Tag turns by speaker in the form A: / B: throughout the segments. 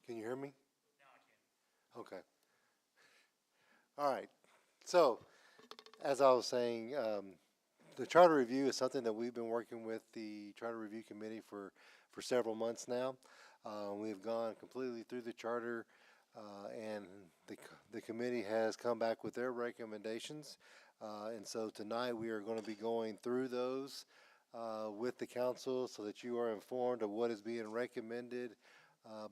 A: Can you hear me?
B: Now I can.
A: Okay. All right. So, as I was saying, the charter review is something that we've been working with the Charter Review Committee for several months now. We've gone completely through the charter, and the committee has come back with their recommendations. And so tonight we are going to be going through those with the council so that you are informed of what is being recommended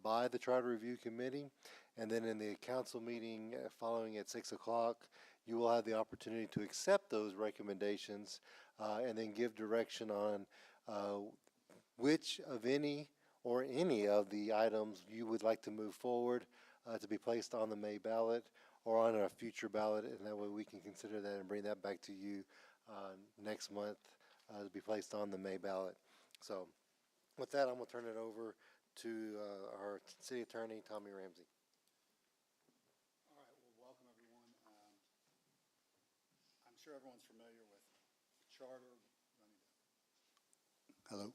A: by the Charter Review Committee. And then in the council meeting following at 6 o'clock, you will have the opportunity to accept those recommendations and then give direction on which of any or any of the items you would like to move forward to be placed on the May ballot or on a future ballot, and that way we can consider that and bring that back to you next month to be placed on the May ballot. So with that, I'm going to turn it over to our city attorney, Tommy Ramsey.
C: All right, well, welcome everyone. I'm sure everyone's familiar with the charter. Hello?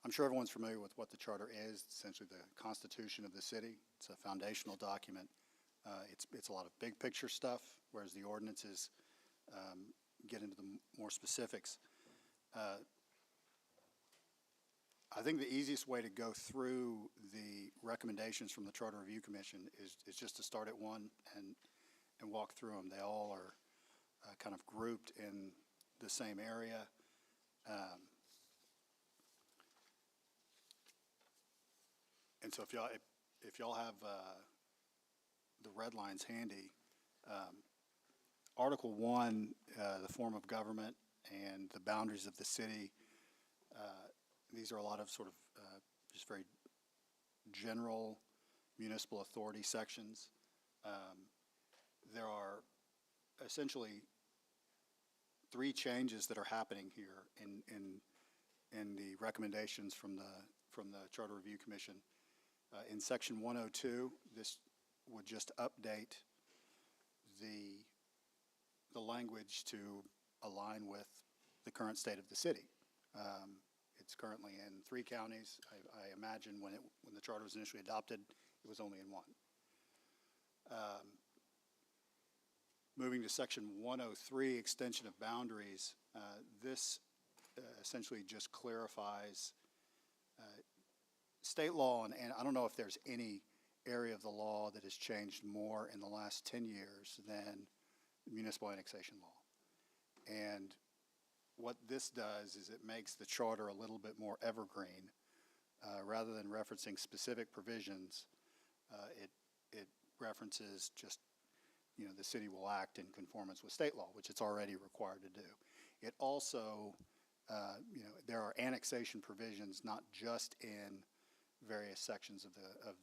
C: I'm sure everyone's familiar with what the charter is. It's essentially the constitution of the city. It's a foundational document. It's a lot of big picture stuff, whereas the ordinances get into the more specifics. I think the easiest way to go through the recommendations from the Charter Review Commission is just to start at one and walk through them. They all are kind of grouped in the same area. And so if y'all have the red lines handy, Article 1, the form of government and the boundaries of the city, these are a lot of sort of just very general municipal authority sections. There are essentially 3 changes that are happening here in the recommendations from the Charter Review Commission. In Section 102, this would just update the language to align with the current state of the city. It's currently in 3 counties. I imagine when the charter was initially adopted, it was only in 1. Moving to Section 103, extension of boundaries, this essentially just clarifies state law, and I don't know if there's any area of the law that has changed more in the last 10 years than municipal annexation law. And what this does is it makes the charter a little bit more evergreen. Rather than referencing specific provisions, it references just, the city will act in conformance with state law, which it's already required to do. It also, there are annexation provisions not just in various sections of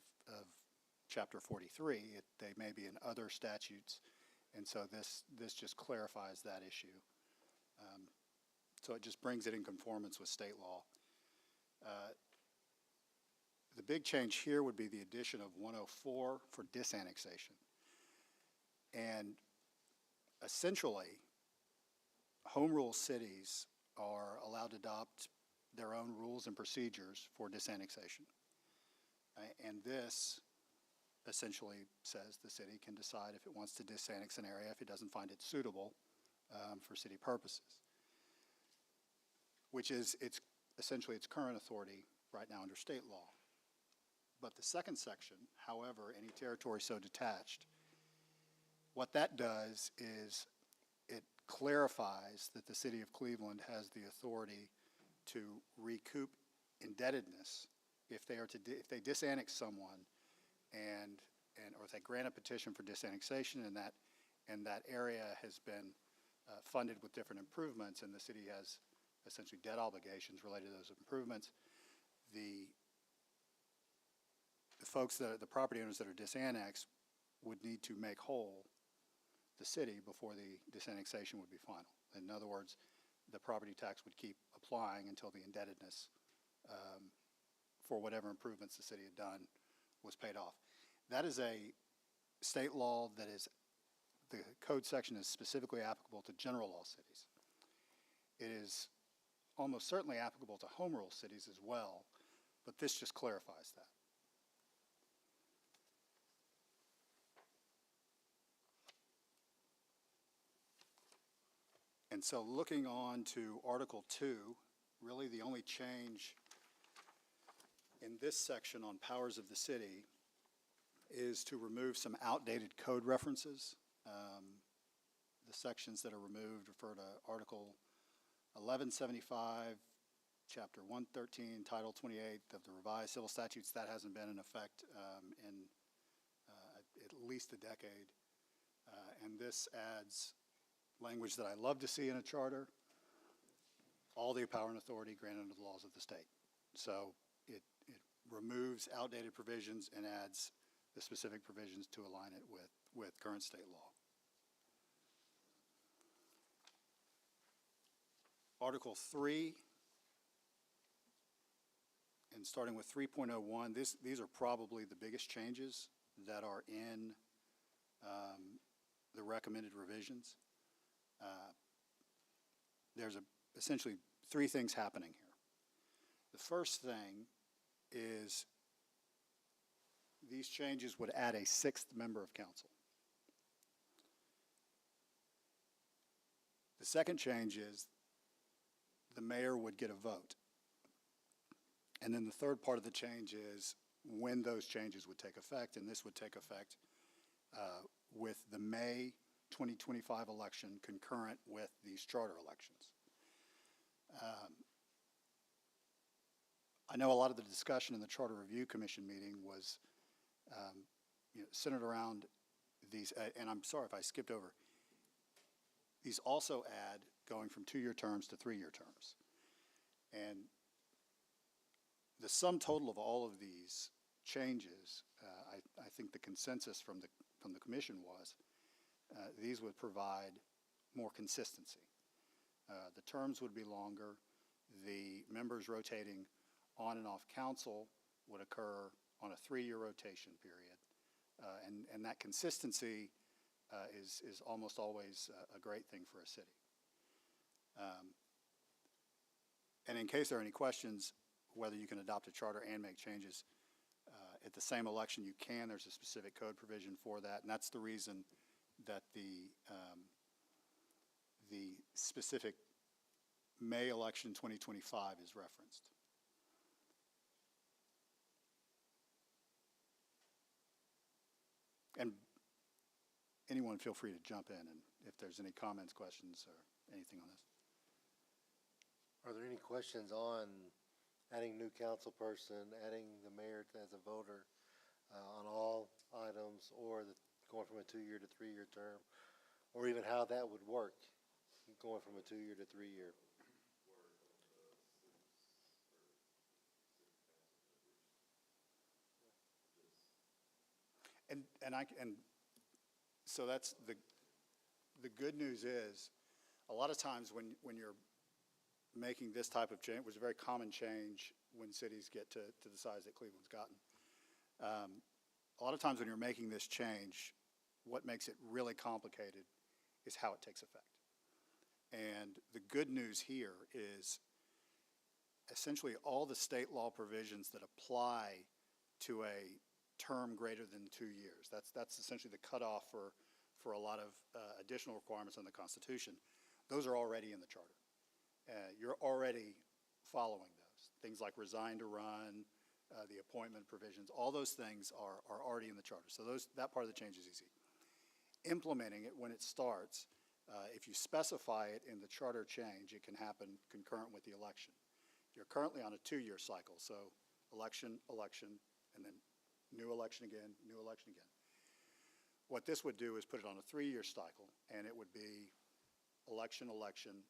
C: Chapter 43. They may be in other statutes, and so this just clarifies that issue. So it just brings it in conformance with state law. The big change here would be the addition of 104 for disannexation. And essentially, home rule cities are allowed to adopt their own rules and procedures for disannexation. And this essentially says the city can decide if it wants to disannex an area if it doesn't find it suitable for city purposes, which is essentially its current authority right now under state law. But the second section, however, any territory so detached, what that does is it clarifies that the city of Cleveland has the authority to recoup indebtedness if they disannex someone or if they grant a petition for disannexation and that area has been funded with different improvements and the city has essentially debt obligations related to those improvements, the folks the property owners that are disannexed would need to make whole the city before the disannexation would be final. In other words, the property tax would keep applying until the indebtedness for whatever improvements the city had done was paid off. That is a state law that is, the code section is specifically applicable to general law cities. It is almost certainly applicable to home rule cities as well, but this just clarifies that. And so looking on to Article 2, really the only change in this section on powers of the city is to remove some outdated code references. The sections that are removed refer to Article 1175, Chapter 113, Title 28 of the revised civil statutes. That hasn't been in effect in at least a decade. And this adds language that I love to see in a charter: all the power and authority granted under the laws of the state. So it removes outdated provisions and adds the specific provisions to align it with current state law. Article 3, and starting with 3.01, these are probably the biggest changes that are in the recommended revisions. There's essentially three things happening here. The first thing is these changes would add a sixth member of council. The second change is the mayor would get a vote. And then the third part of the change is when those changes would take effect, and this would take effect with the May 2025 election concurrent with these charter elections. I know a lot of the discussion in the Charter Review Commission meeting was centered around these, and I'm sorry if I skipped over. These also add going from 2-year terms to 3-year terms. And the sum total of all of these changes, I think the consensus from the commission was these would provide more consistency. The terms would be longer. The members rotating on and off council would occur on a 3-year rotation period. And that consistency is almost always a great thing for a city. And in case there are any questions, whether you can adopt a charter and make changes at the same election, you can. There's a specific code provision for that, and that's the reason that the specific May election 2025 is referenced. And anyone feel free to jump in and if there's any comments, questions, or anything on this.
A: Are there any questions on adding new council person, adding the mayor as a voter on all items, or going from a 2-year to 3-year term, or even how that would work, going from a 2-year to 3-year? And so that's the good news is a lot of times when you're making this type of change, it was a very common change when cities get to the size that Cleveland's gotten. A lot of times when you're making this change, what makes it really complicated is how it takes effect. And the good news here is essentially all the state law provisions that apply to a term greater than 2 years. That's essentially the cutoff for a lot of additional requirements on the Constitution. Those are already in the charter. You're already following those. Things like resign to run, the appointment provisions, all those things are already in the charter. So that part of the change is easy. Implementing it when it starts, if you specify it in the charter change, it can happen concurrent with the election. You're currently on a 2-year cycle, so election, and then new election again, new election again. What this would do is put it on a 3-year cycle, and it would be election,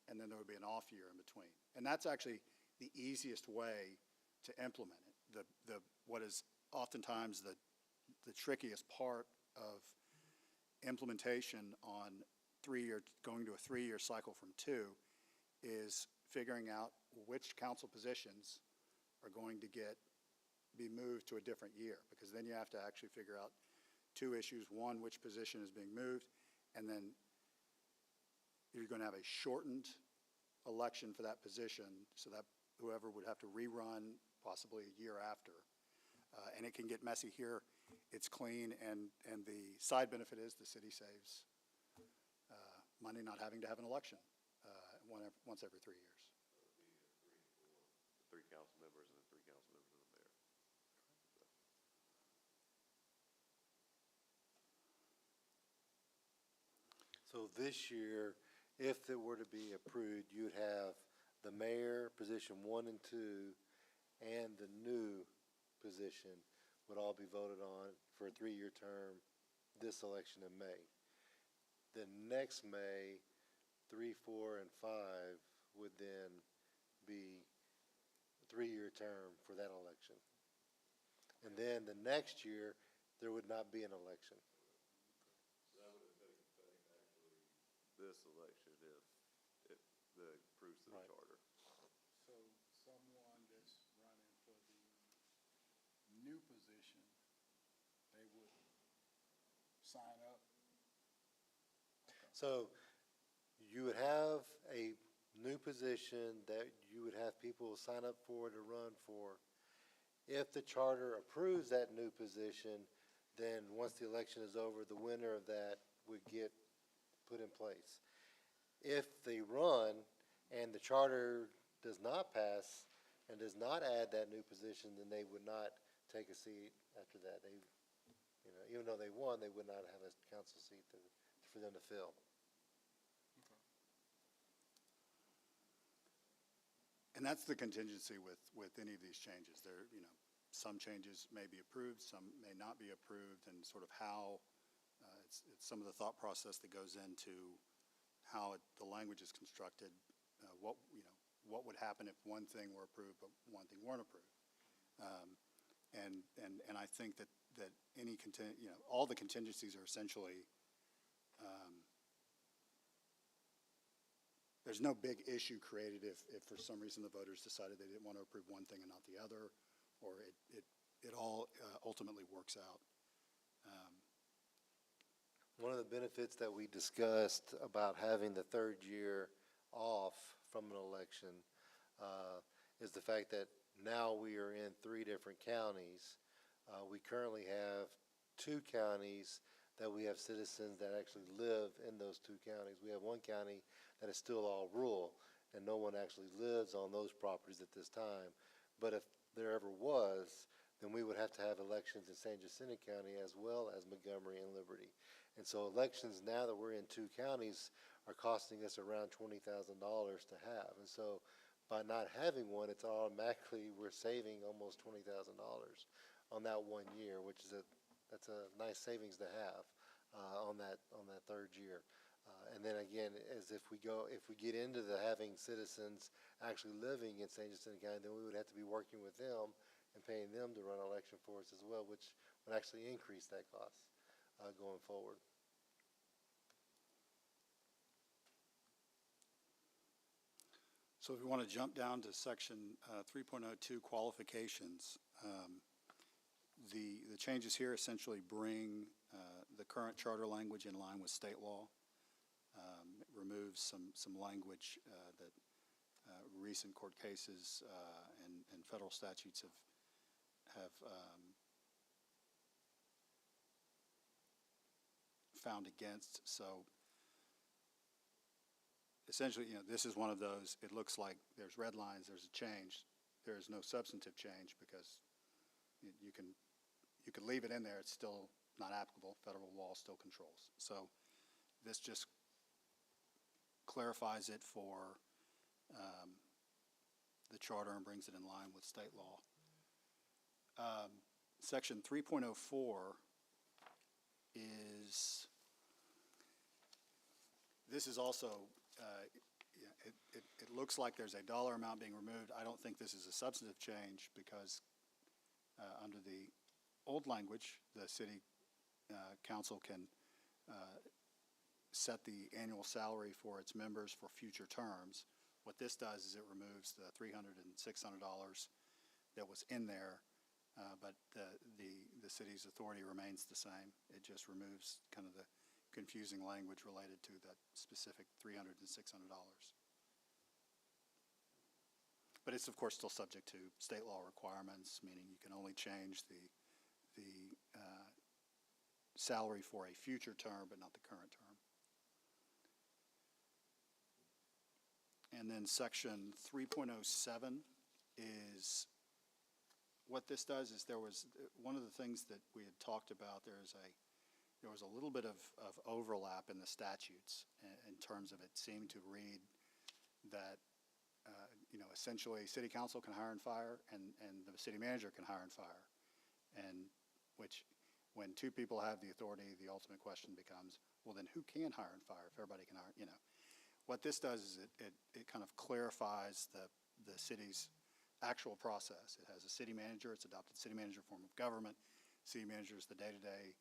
A: and then there would be an off year in between. And that's actually the easiest way to implement it. What is oftentimes the trickiest part of implementation on going to a 3-year cycle from 2 is figuring out which council positions are going to be moved to a different year, because then you have to actually figure out 2 issues. One, which position is being moved, and then you're going to have a shortened election for that position so that whoever would have to rerun possibly a year after. And it can get messy here. It's clean, and the side benefit is the city saves money not having to have an election
C: once every 3 years.
D: Three council members and then three council members and the mayor.
A: So this year, if it were to be approved, you'd have the mayor, position 1 and 2, and the new position would all be voted on for a 3-year term this election in May. The next May, 3, 4, and 5 would then be a 3-year term for that election. And then the next year, there would not be an election.
D: That would take effect actually this election if the approves of the
A: Right.
D: charter.
E: So someone that's running for the new position, they would sign up?
A: So you would have a new position that you would have people sign up for to run for. If the charter approves that new position, then once the election is over, the winner of that would get put in place. If they run and the charter does not pass and does not add that new position, then they would not take a seat after that. They, even though they won, they would not have a council seat for them to fill.
C: And that's the contingency with any of these changes. There, some changes may be approved, some may not be approved, and sort of how, it's some of the thought process that goes into how the language is constructed, what would happen if one thing were approved but one thing weren't approved. And I think that any all the contingencies are essentially, there's no big issue created if for some reason the voters decided they didn't want to approve one thing and not the other, or it all ultimately works out.
A: One of the benefits that we discussed about having the third year off from an election is the fact that now we are in 3 different counties. We currently have 2 counties that we have citizens that actually live in those 2 counties. We have 1 county that is still all rural, and no one actually lives on those properties at this time. But if there ever was, then we would have to have elections in San Jacinto County as well as Montgomery and Liberty. And so elections, now that we're in 2 counties, are costing us around $20,000 to have. And so by not having one, it's automatically, we're saving almost $20,000 on that 1 year, which is that's a nice savings to have on that third year. And then again, if we get into the having citizens actually living in San Jacinto County, then we would have to be working with them and paying them to run an election for us as well, which would actually increase that cost going forward.
C: So if we want to jump down to section 3.02 qualifications, the changes here essentially bring the current charter language in line with state law. It removes some language that recent court cases and federal statutes have found against. So essentially, this is one of those, it looks like there's red lines, there's a change. There is no substantive change because you can leave it in there, it's still not applicable, federal law still controls. So this just clarifies it for the charter and brings it in line with state law. Section 3.04 this is also, it looks like there's a dollar amount being removed. I don't think this is a substantive change because under the old language, the city council can set the annual salary for its members for future terms. What this does is it removes the $300 and $600 that was in there, but the city's authority remains the same. It just removes kind of the confusing language related to that specific $300 and $600. But it's of course still subject to state law requirements, meaning you can only change the salary for a future term, but not the current term. And then section 3.07 is, what this does is there was, one of the things that we had talked about, there was a little bit of overlap in the statutes in terms of it seemed to read that, essentially city council can hire and fire and the city manager can hire and fire. And which, when two people have the authority, the ultimate question becomes, well, then who can hire and fire if everybody can hire, What this does is it kind of clarifies the city's actual process. It has a city manager, it's adopted city manager form of government. City manager is the day-to-day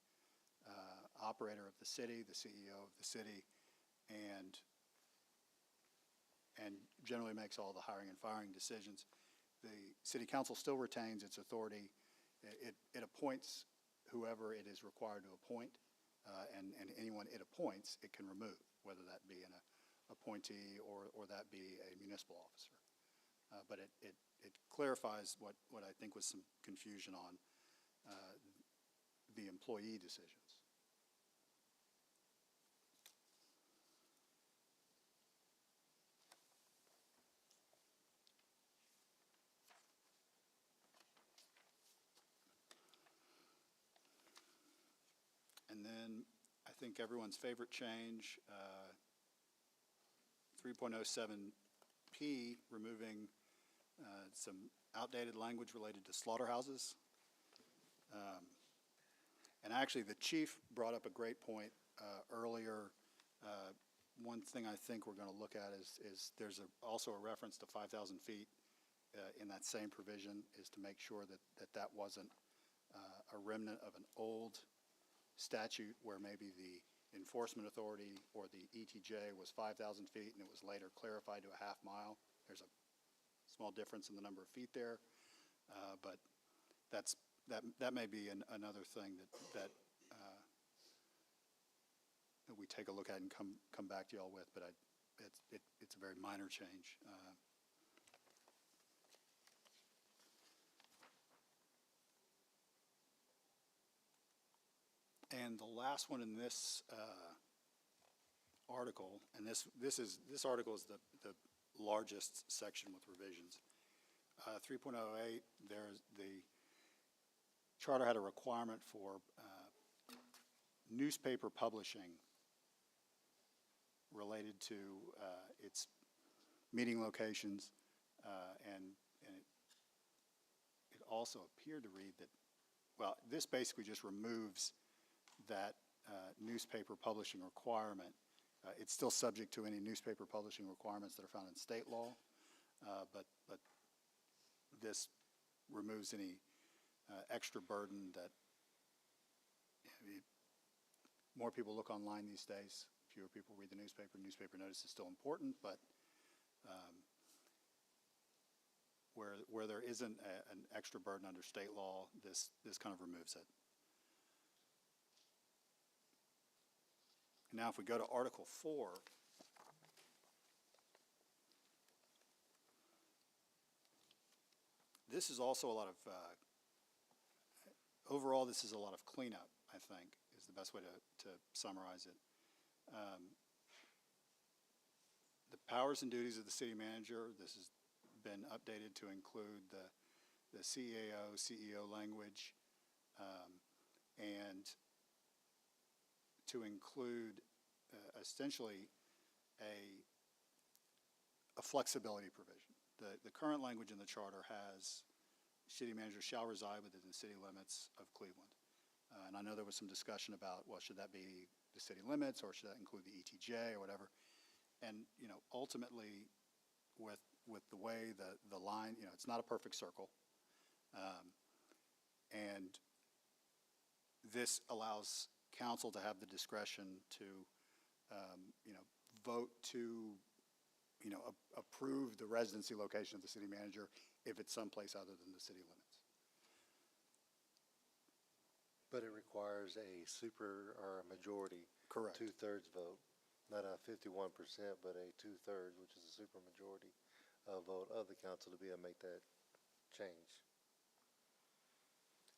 C: operator of the city, the CEO of the city, and generally makes all the hiring and firing decisions. The city council still retains its authority. It appoints whoever it is required to appoint, and anyone it appoints, it can remove, whether that be an appointee or that be a municipal officer. But it clarifies what I think was some confusion on the employee decisions. And then I think everyone's favorite change, 3.07P, removing some outdated language related to slaughterhouses. And actually, the chief brought up a great point earlier. One thing I think we're going to look at is there's also a reference to 5,000 feet in that same provision, is to make sure that wasn't a remnant of an old statute where maybe the enforcement authority or the ETJ was 5,000 feet and it was later clarified to a half mile. There's a small difference in the number of feet there, but that may be another thing that we take a look at and come back to y'all with, but it's a very minor change. And the last one in this article, and this article is the largest section with revisions. 3.08, the charter had a requirement for newspaper publishing related to its meeting locations, and it also appeared to read that, well, this basically just removes that newspaper publishing requirement. It's still subject to any newspaper publishing requirements that are found in state law, but this removes any extra burden that more people look online these days, fewer people read the newspaper. Newspaper notice is still important, but where there isn't an extra burden under state law, this kind of removes it. Now, if we go to Article 4, this is also a lot of, overall, this is a lot of cleanup, I think, is the best way to summarize it. The powers and duties of the city manager, this has been updated to include the CAO, CEO language, and to include essentially a flexibility provision. The current language in the charter has city manager shall reside within the city limits of Cleveland. And I know there was some discussion about, well, should that be the city limits or should that include the ETJ or whatever? And, ultimately with the way the line, it's not a perfect circle. And this allows council to have the discretion to, vote to, approve the residency location of the city manager if it's someplace other than the city limits.
A: But it requires a super or a majority.
C: Correct.
A: 2/3 vote, not a 51%, but a 2/3, which is a super majority vote of the council to be able to make that change.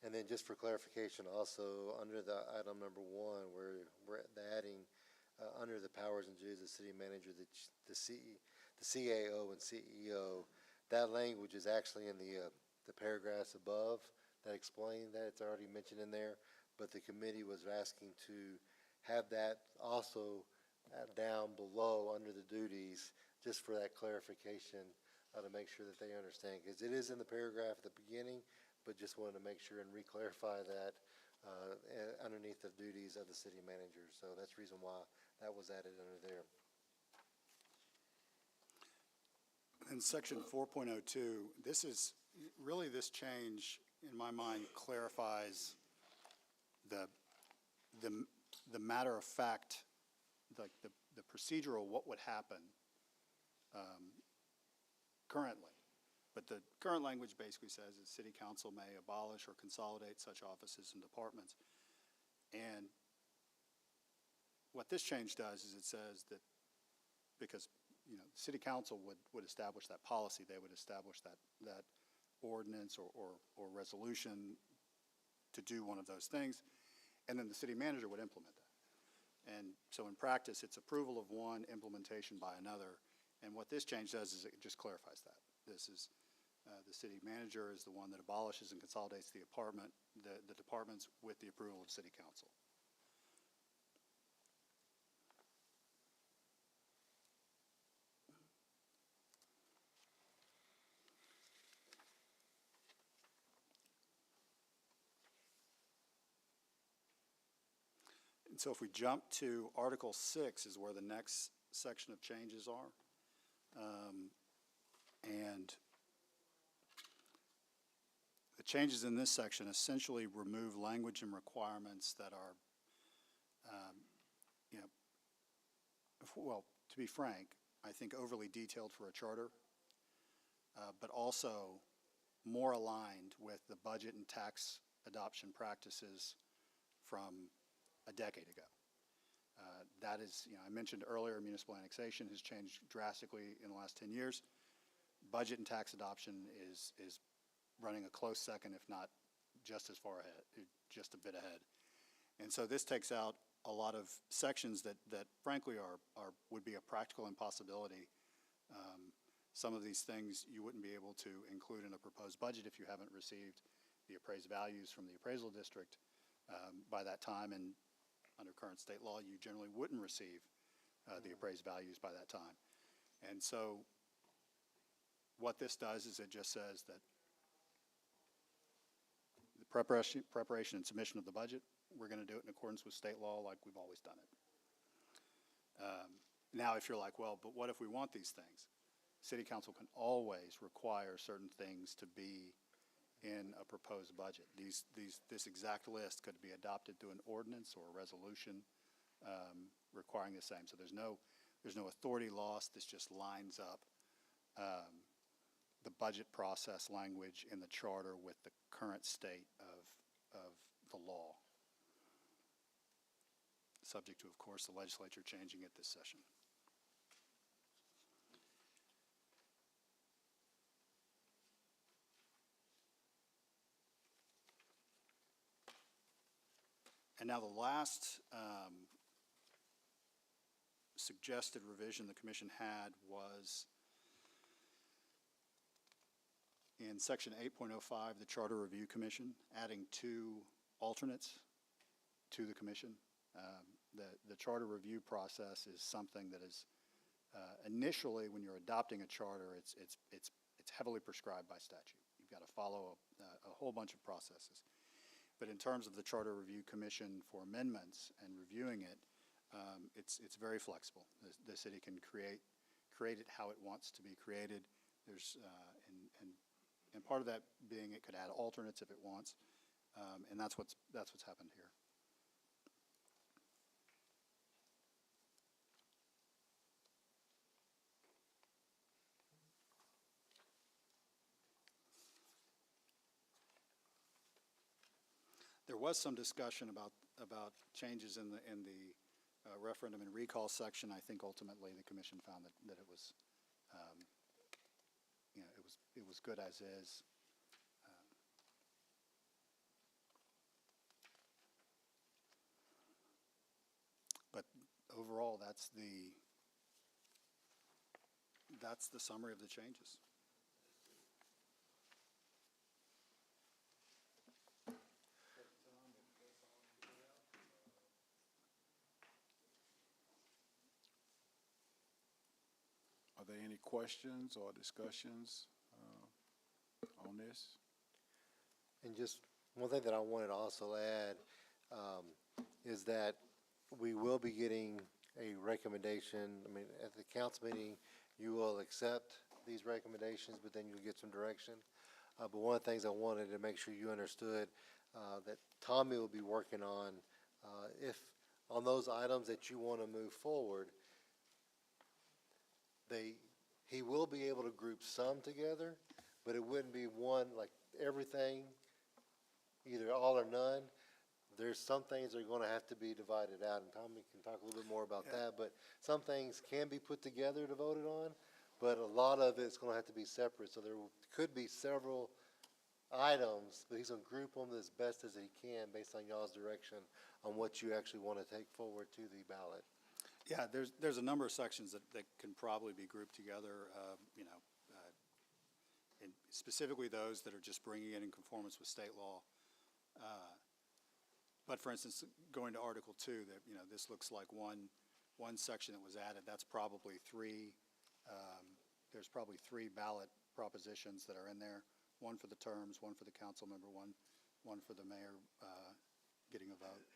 A: And then just for clarification, also under the item number 1, where we're adding under the powers and duties of the city manager, the the CAO and CEO. That language is actually in the paragraphs above that explain that. It's already mentioned in there, but the committee was asking to have that also down below under the duties, just for that clarification, to make sure that they understand, because it is in the paragraph at the beginning, but just wanted to make sure and re-clarify that underneath the duties of the city manager. So that's the reason why that was added under there.
C: In section 4.02, this is, really this change, in my mind, clarifies the matter of fact, like the procedural, what would happen currently. But the current language basically says that city council may abolish or consolidate such offices and departments. And what this change does is it says that, because, you know, city council would establish that policy, they would establish that ordinance or resolution to do one of those things, and then the city manager would implement that. And so in practice, it's approval of one, implementation by another. And what this change does is it just clarifies that. This is, the city manager is the one that abolishes and consolidates the departments with the approval of city council. And so if we jump to Article 6 is where the next section of changes are. And the changes in this section essentially remove language and requirements that are, you know, well, to be frank, I think overly detailed for a charter, but also more aligned with the budget and tax adoption practices from a decade ago. That is, you know, I mentioned earlier, municipal annexation has changed drastically in the last 10 years. Budget and tax adoption is running a close second, if not just as far ahead, just a bit ahead. And so this takes out a lot of sections that frankly would be a practical impossibility. Some of these things you wouldn't be able to include in a proposed budget if you haven't received the appraised values from the appraisal district by that time, and under current state law, you generally wouldn't receive the appraised values by that time. And so what this does is it just says that the preparation and submission of the budget, we're going to do it in accordance with state law like we've always done it. Now, if you're like, well, but what if we want these things? City council can always require certain things to be in a proposed budget. This exact list could be adopted through an ordinance or a resolution requiring the same. So there's no authority lost. This just lines up the budget process language in the charter with the current state of the law, subject to, of course, the legislature changing it this session. And now the last suggested revision the commission had was in section 8.05, the Charter Review Commission, adding 2 alternates to the commission. The charter review process is something that is initially, when you're adopting a charter, it's heavily prescribed by statute. You've got to follow a whole bunch of processes. But in terms of the Charter Review Commission for amendments and reviewing it, it's very flexible. The city can create it how it wants to be created. There's and part of that being it could add alternates if it wants, and that's what's happened here. There was some discussion about changes in the referendum and recall section. I think ultimately the commission found that it was, you know, it was good as is. But overall, that's that's the summary of the changes.
E: Are there any questions or discussions on this?
A: And just one thing that I wanted to also add is that we will be getting a recommendation. I mean, at the council meeting, you will accept these recommendations, but then you'll get some direction. But one of the things I wanted to make sure you understood that Tommy will be working on, if on those items that you want to move forward, he will be able to group some together, but it wouldn't be one, like everything, either all or none. There's some things that are gonna have to be divided out, and Tommy can talk a little bit more about that, but some things can be put together to vote it on, but a lot of it's gonna have to be separate, so there could be several items, but he's gonna group them as best as he can based on y'all's direction on what you actually wanna take forward to the ballot.
C: Yeah, there's a number of sections that can probably be grouped together, and specifically those that are just bringing it in conformance with state law. But for instance, going to Article 2, that, this looks like one section that was added, that's probably there's probably three ballot propositions that are in there, one for the terms, one for the council member, one for the mayor getting a vote.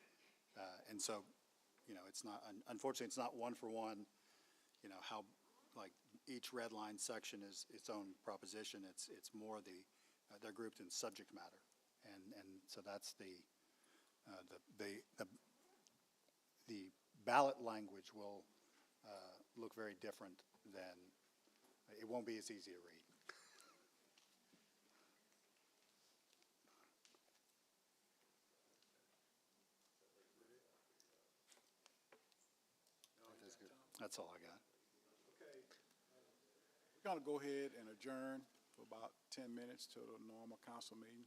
C: And so, it's not, unfortunately, it's not one for one, how, like, each red line section is its own proposition. It's more they're grouped in subject matter. And so that's the ballot language will look very different than, it won't be as easy to read. That's all I got.
E: We're gonna go ahead and adjourn for about 10 minutes to the normal council meeting.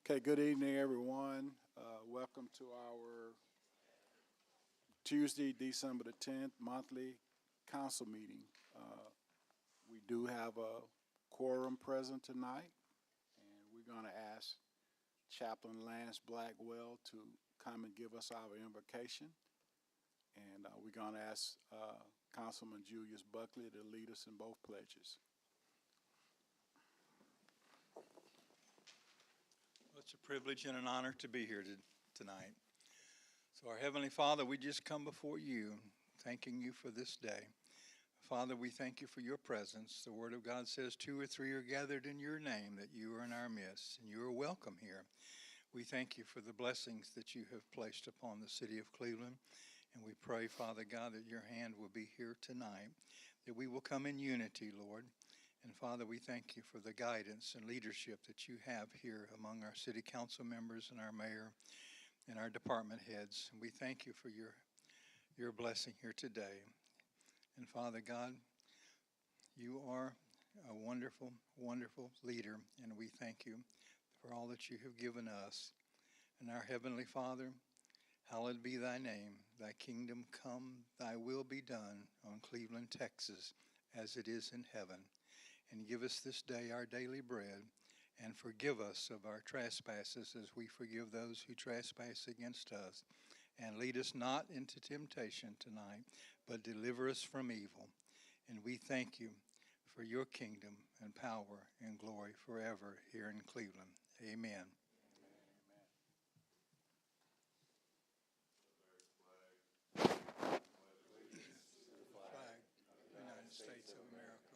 E: Okay, good evening, everyone. Welcome to our Tuesday, December the 10th, monthly council meeting. We do have a quorum present tonight, and we're going to ask Chaplain Lance Blackwell to come and give us our invocation. And we're going to ask Councilman Julius Buckley to lead us in both pledges.
B: Well, it's a privilege and an honor to be here tonight. So our Heavenly Father, we just come before you, thanking you for this day. Father, we thank you for your presence. The Word of God says 2 or 3 are gathered in your name, that you are in our midst, and you are welcome here. We thank you for the blessings that you have placed upon the city of Cleveland. And we pray, Father God, that your hand will be here tonight, that we will come in unity, Lord. And Father, we thank you for the guidance and leadership that you have here among our city council members and our mayor and our department heads. And we thank you for your blessing here today. And Father God, you are a wonderful, wonderful leader, and we thank you for all that you have given us. And our Heavenly Father, hallowed be thy name, thy kingdom come, thy will be done on Cleveland, Texas, as it is in heaven. And give us this day our daily bread, and forgive us of our trespasses as we forgive those who trespass against us. And lead us not into temptation tonight, but deliver us from evil. And we thank you for your kingdom and power and glory forever here in Cleveland. Amen. Flag, United States of America,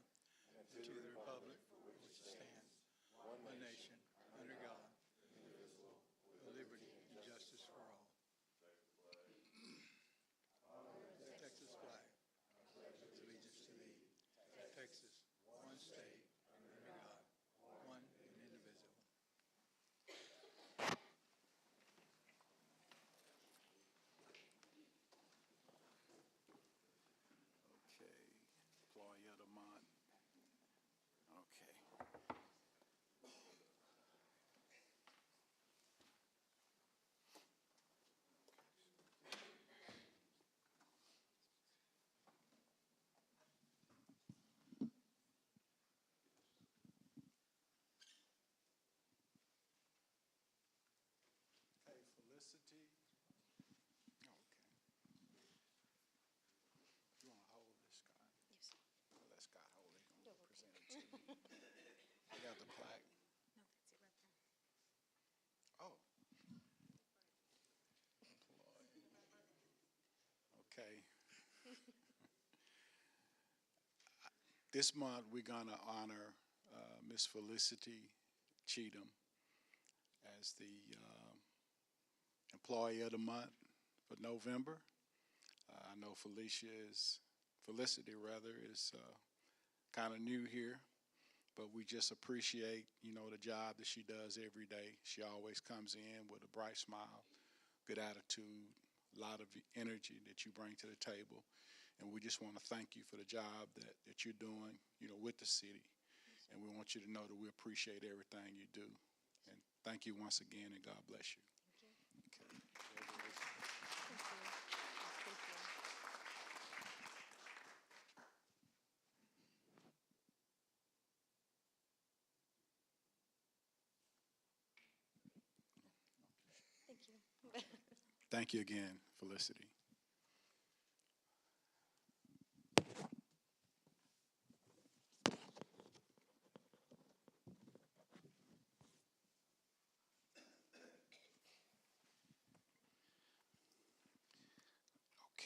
B: and to the republic for which it stands, one nation, under God, indivisible, with liberty and justice for all. Texas flag, allegiance to thee, Texas, one state, under God, one and indivisible.
E: Okay, Ployer de Mont. Okay. Okay, Felicity. Okay. You want to hold this, Scott?
F: Yes.
E: Well, let Scott hold it. I'm going to present it to you. I got the plaque.
F: No, that's it right there.
E: Oh. Okay. This month, we're going to honor Miss Felicity Cheatham as the Employee of the Month for November. I know Felicity is kind of new here, but we just appreciate, the job that she does every day. She always comes in with a bright smile, good attitude, a lot of energy that you bring to the table. And we just want to thank you for the job that you're doing, with the city. And we want you to know that we appreciate everything you do. And thank you once again, and God bless you.
F: Thank you.
E: Okay.
F: Thank you. Thank you. Thank you.
E: Thank you again, Felicity.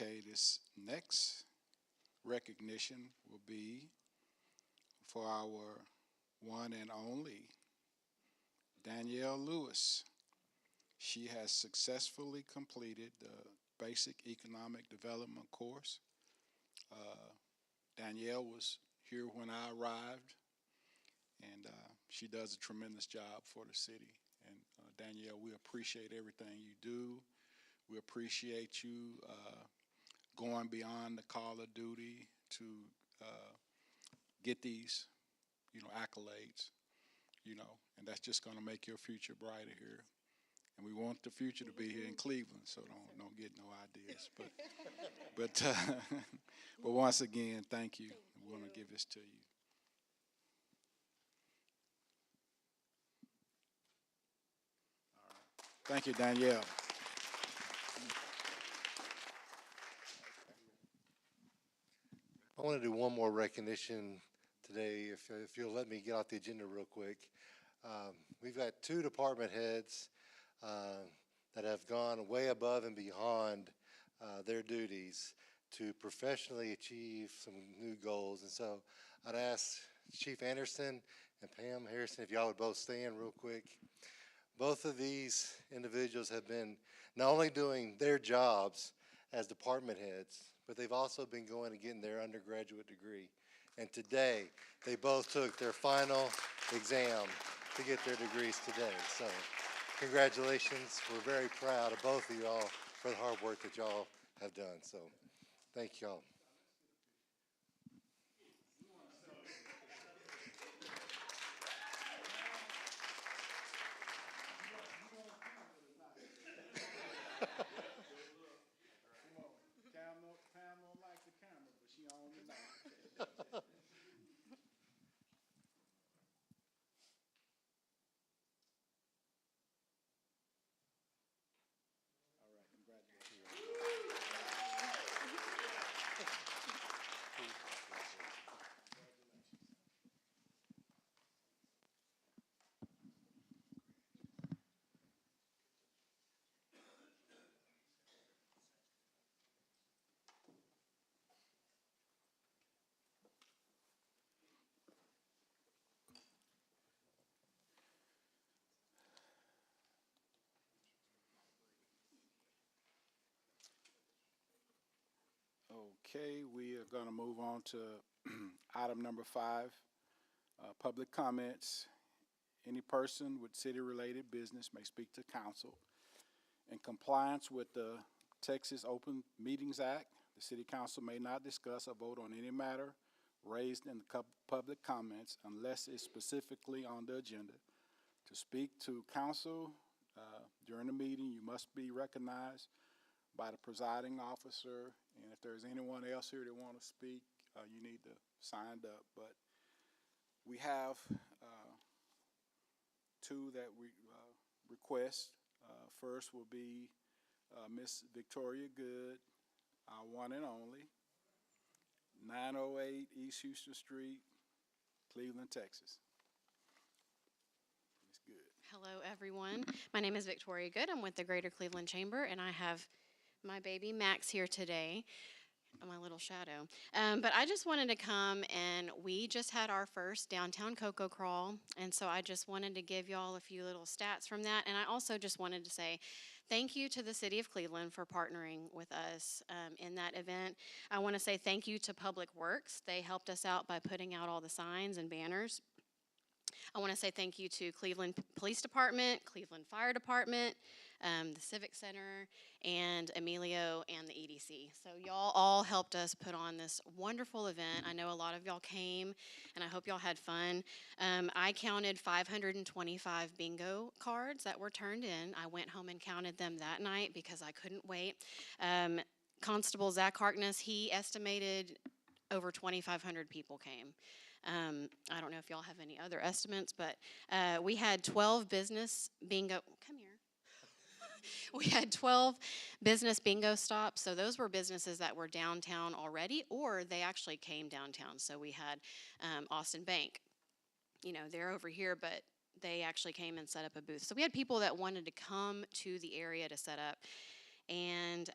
E: Okay, this next recognition will be for our one and only Danielle Lewis. She has successfully completed the Basic Economic Development course. Danielle was here when I arrived, and she does a tremendous job for the city. And Danielle, we appreciate everything you do. We appreciate you going beyond the call of duty to get these, accolades. and that's just going to make your future brighter here. And we want the future to be here in Cleveland, so don't get no ideas. But once again, thank you. We want to give this to you. Thank you, Danielle.
A: I want to do one more recognition today, if you'll let me get off the agenda real quick. We've got two department heads that have gone way above and beyond their duties to professionally achieve some new goals. And so I'd ask Chief Anderson and Pam Harrison if y'all would both stand real quick. Both of these individuals have been not only doing their jobs as department heads, but they've also been going and getting their undergraduate degree. And today, they both took their final exam to get their degrees today. So congratulations. We're very proud of both of y'all for the hard work that y'all have done. So thank y'all.
E: Pam don't like the camera, but she on tonight. All right, congratulations. Okay, we are going to move on to item number 5, public comments. Any person with city-related business may speak to council. In compliance with the Texas Open Meetings Act, the city council may not discuss or vote on any matter raised in the public comments unless it's specifically on the agenda. To speak to council during the meeting, you must be recognized by the presiding officer, and if there's anyone else here that want to speak, you need to sign up. But we have two that we request. First will be Miss Victoria Good, our one and only, 908 East Houston Street, Cleveland, Texas. Ms. Good.
F: Hello, everyone. My name is Victoria Good. I'm with the Greater Cleveland Chamber, and I have my baby Max here today, my little shadow. But I just wanted to come, and we just had our first downtown Cocoa Crawl, and so I just wanted to give y'all a few little stats from that. And I also just wanted to say thank you to the City of Cleveland for partnering with us in that event. I want to say thank you to Public Works. They helped us out by putting out all the signs and banners. I want to say thank you to Cleveland Police Department, Cleveland Fire Department, the Civic Center, and Emilio and the EDC. So y'all all helped us put on this wonderful event. I know a lot of y'all came, and I hope y'all had fun. I counted 525 bingo cards that were turned in. I went home and counted them that night because I couldn't wait. Constable Zach Harkness, he estimated over 2,500 people came. I don't know if y'all have any other estimates, but we had 12 business bingo. Come here. We had 12 business bingo stops. So those were businesses that were downtown already, or they actually came downtown. So we had Austin Bank. You know, they're over here, but they actually came and set up a booth. So we had people that wanted to come to the area to set up. And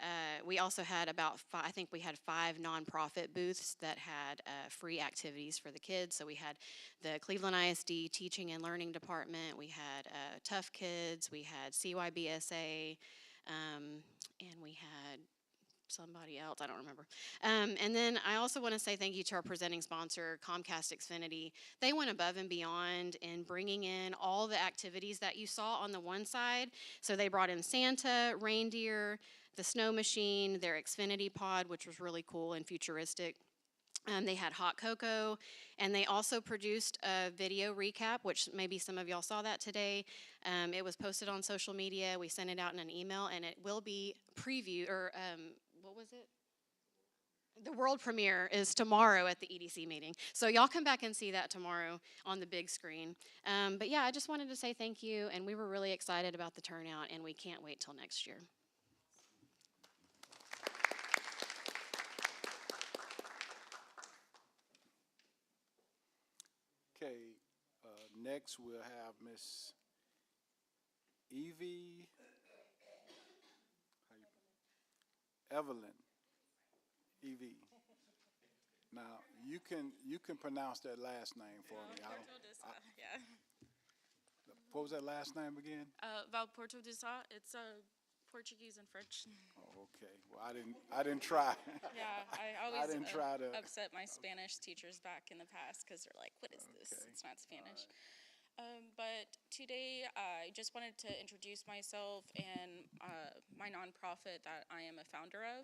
F: we also had I think we had 5 nonprofit booths that had free activities for the kids. So we had the Cleveland ISD Teaching and Learning Department, we had Tough Kids, we had CYBSA, and we had somebody else, I don't remember. And then I also want to say thank you to our presenting sponsor, Comcast Xfinity. They went above and beyond in bringing in all the activities that you saw on the one side. So they brought in Santa, reindeer, the snow machine, their Xfinity pod, which was really cool and futuristic. They had hot cocoa, and they also produced a video recap, which maybe some of y'all saw that today. It was posted on social media. We sent it out in an email, and it will be preview or what was it? The world premiere is tomorrow at the EDC meeting. So y'all come back and see that tomorrow on the big screen. But yeah, I just wanted to say thank you, and we were really excited about the turnout, and we can't wait till next year.
E: Okay, next we'll have Miss Evie, Evelyn, Evie. Now, you can pronounce that last name for me.
G: Yeah.
E: What was that last name again?
G: Valporto de Sá. It's Portuguese and French.
E: Oh, okay. Well, I didn't try.
G: Yeah, I always
E: didn't try to.
G: upset my Spanish teachers back in the past because they're like, "What is this?
E: Okay.
G: It's not Spanish." But today, I just wanted to introduce myself and my nonprofit that I am a founder of.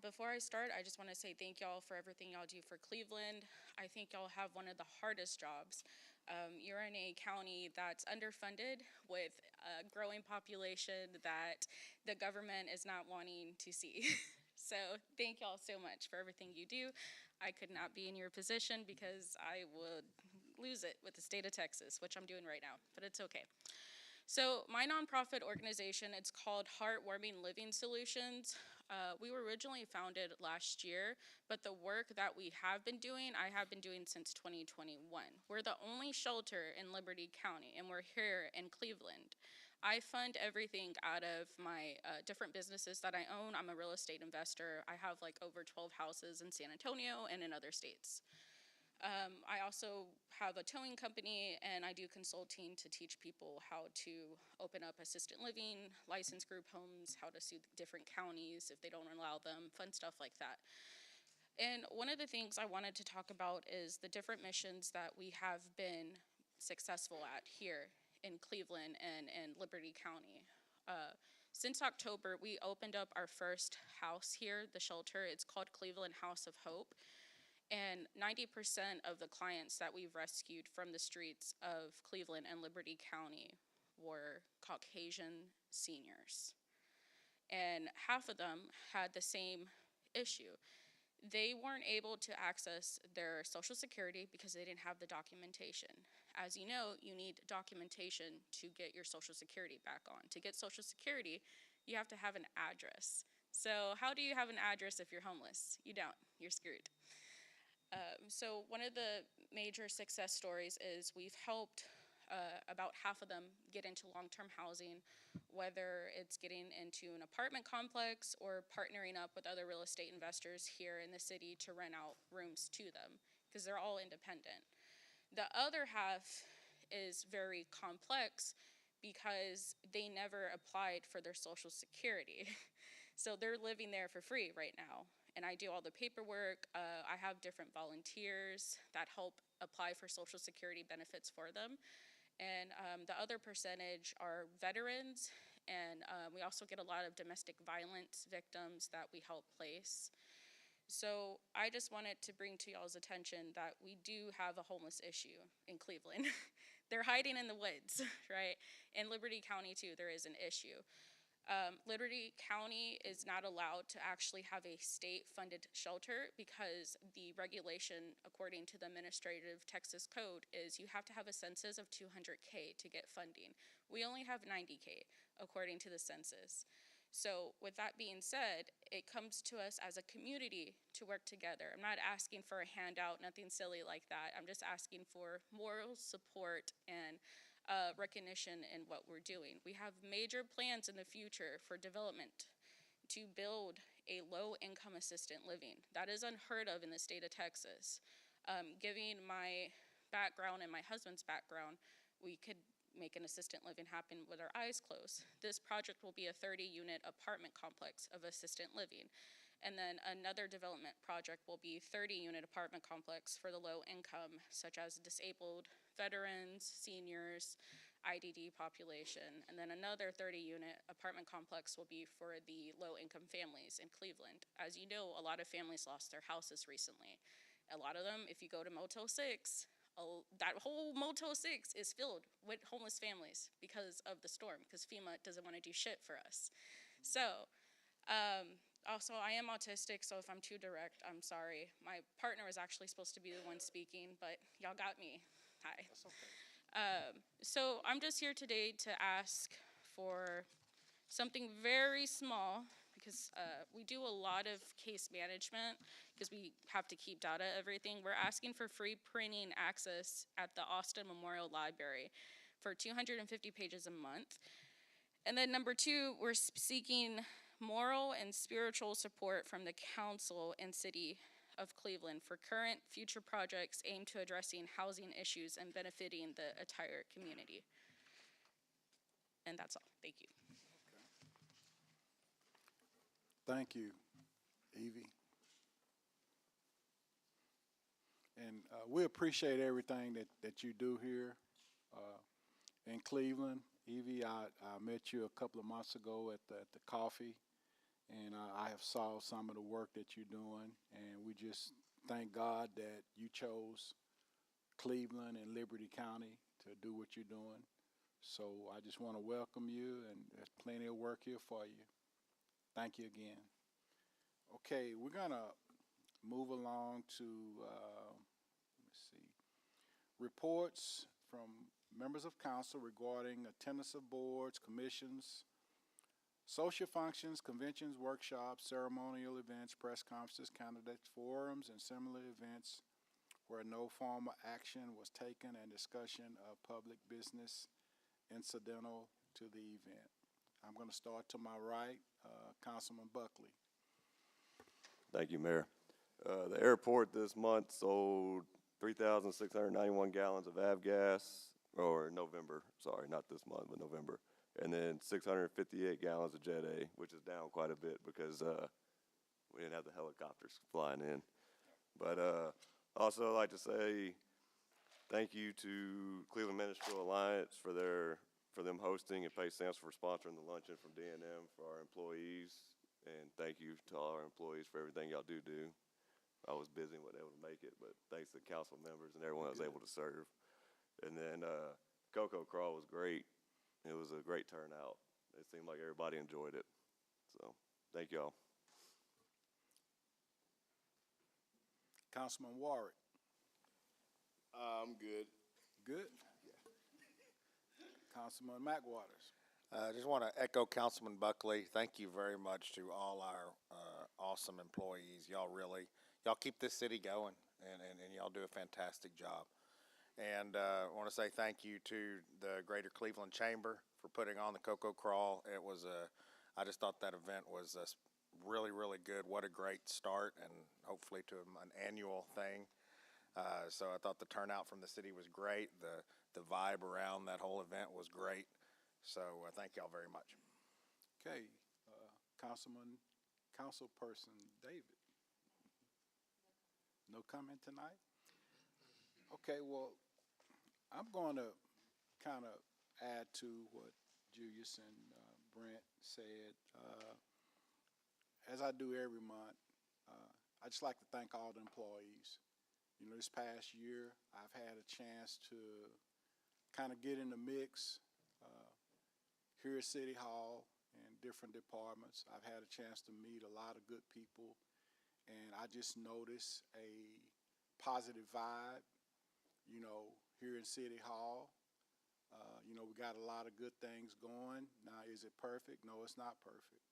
G: Before I start, I just want to say thank y'all for everything y'all do for Cleveland. I think y'all have one of the hardest jobs. You're in a county that's underfunded with a growing population that the government is not wanting to see. So thank y'all so much for everything you do. I could not be in your position because I would lose it with the state of Texas, which I'm doing right now, but it's okay. So my nonprofit organization, it's called Heartwarming Living Solutions. We were originally founded last year, but the work that we have been doing, I have been doing since 2021. We're the only shelter in Liberty County, and we're here in Cleveland. I fund everything out of my different businesses that I own. I'm a real estate investor. I have like over 12 houses in San Antonio and in other states. I also have a towing company, and I do consulting to teach people how to open up assisted living, licensed group homes, how to sue different counties if they don't allow them, fun stuff like that. And one of the things I wanted to talk about is the different missions that we have been successful at here in Cleveland and Liberty County. Since October, we opened up our first house here, the shelter. It's called Cleveland House of Hope. And 90% of the clients that we've rescued from the streets of Cleveland and Liberty County were Caucasian seniors. And half of them had the same issue. They weren't able to access their Social Security because they didn't have the documentation. As you know, you need documentation to get your Social Security back on. To get Social Security, you have to have an address. So how do you have an address if you're homeless? You don't. You're screwed. So one of the major success stories is we've helped about half of them get into long-term housing, whether it's getting into an apartment complex or partnering up with other real estate investors here in the city to rent out rooms to them, because they're all independent. The other half is very complex because they never applied for their Social Security. So they're living there for free right now. And I do all the paperwork. I have different volunteers that help apply for Social Security benefits for them. And the other percentage are veterans, and we also get a lot of domestic violence victims that we help place. So I just wanted to bring to y'all's attention that we do have a homeless issue in Cleveland. They're hiding in the woods, right? In Liberty County, too, there is an issue. Liberty County is not allowed to actually have a state-funded shelter because the regulation, according to the Administrative Texas Code, is you have to have a census of 200K to get funding. We only have 90K, according to the census. So with that being said, it comes to us as a community to work together. I'm not asking for a handout, nothing silly like that. I'm just asking for moral support and recognition in what we're doing. We have major plans in the future for development to build a low-income assisted living. That is unheard of in the state of Texas. Given my background and my husband's background, we could make an assisted living happen with our eyes closed. This project will be a 30-unit apartment complex of assisted living. And then another development project will be 30-unit apartment complex for the low income, such as disabled veterans, seniors, IDD population. And then another 30-unit apartment complex will be for the low-income families in Cleveland. As you know, a lot of families lost their houses recently. A lot of them, if you go to Motel 6, that whole Motel 6 is filled with homeless families because of the storm, because FEMA doesn't want to do shit for us. So, also, I am autistic, so if I'm too direct, I'm sorry. My partner was actually supposed to be the one speaking, but y'all got me. Hi.
C: That's okay.
G: So I'm just here today to ask for something very small, because we do a lot of case management because we have to keep data, everything. We're asking for free printing access at the Austin Memorial Library for 250 pages a month. And then number two, we're seeking moral and spiritual support from the council and city of Cleveland for current, future projects aimed to addressing housing issues and benefiting the entire community. And that's all. Thank you.
E: Thank you, Evie. And we appreciate everything that you do here in Cleveland. Evie, I met you a couple of months ago at the coffee, and I have saw some of the work that you're doing, and we just thank God that you chose Cleveland and Liberty County to do what you're doing. So I just want to welcome you, and there's plenty of work here for you. Thank you again. Okay, we're gonna move along to, let me see, reports from members of council regarding attendance of boards, commissions, social functions, conventions, workshops, ceremonial events, press conferences, candidates forums, and similar events where no formal action was taken and discussion of public business incidental to the event. I'm going to start to my right, Councilman Buckley.
D: Thank you, Mayor. The airport this month sold 3,691 gallons of avgas, or November, sorry, not this month, but November. And then 658 gallons of Jet A, which is down quite a bit because we didn't have the helicopters flying in. But also I'd like to say thank you to Cleveland Ministerial Alliance for them hosting, and Pace Samson for sponsoring the luncheon from D&M for our employees. And thank you to all our employees for everything y'all do. I was busy and wasn't able to make it, but thanks to council members and everyone that was able to serve. And then Cocoa Crawl was great. It was a great turnout. It seemed like everybody enjoyed it. So thank y'all.
E: Councilman Warwick.
H: I'm good.
E: Good? Councilman McWaters.
H: I just want to echo Councilman Buckley. Thank you very much to all our awesome employees. Y'all keep this city going, and y'all do a fantastic job. And I want to say thank you to the Greater Cleveland Chamber for putting on the Cocoa Crawl. I just thought that event was really, really good. What a great start, and hopefully to an annual thing. So I thought the turnout from the city was great. The vibe around that whole event was great. So thank y'all very much.
E: Okay, Councilperson David. No comment tonight? Okay, well, I'm going to kind of add to what Julius and Brent said. As I do every month, I just like to thank all the employees. You know, this past year, I've had a chance to kind of get in the mix here at City Hall and different departments. I've had a chance to meet a lot of good people, and I just noticed a positive vibe, you know, here in City Hall. You know, we got a lot of good things going. Now, is it perfect? No, it's not perfect.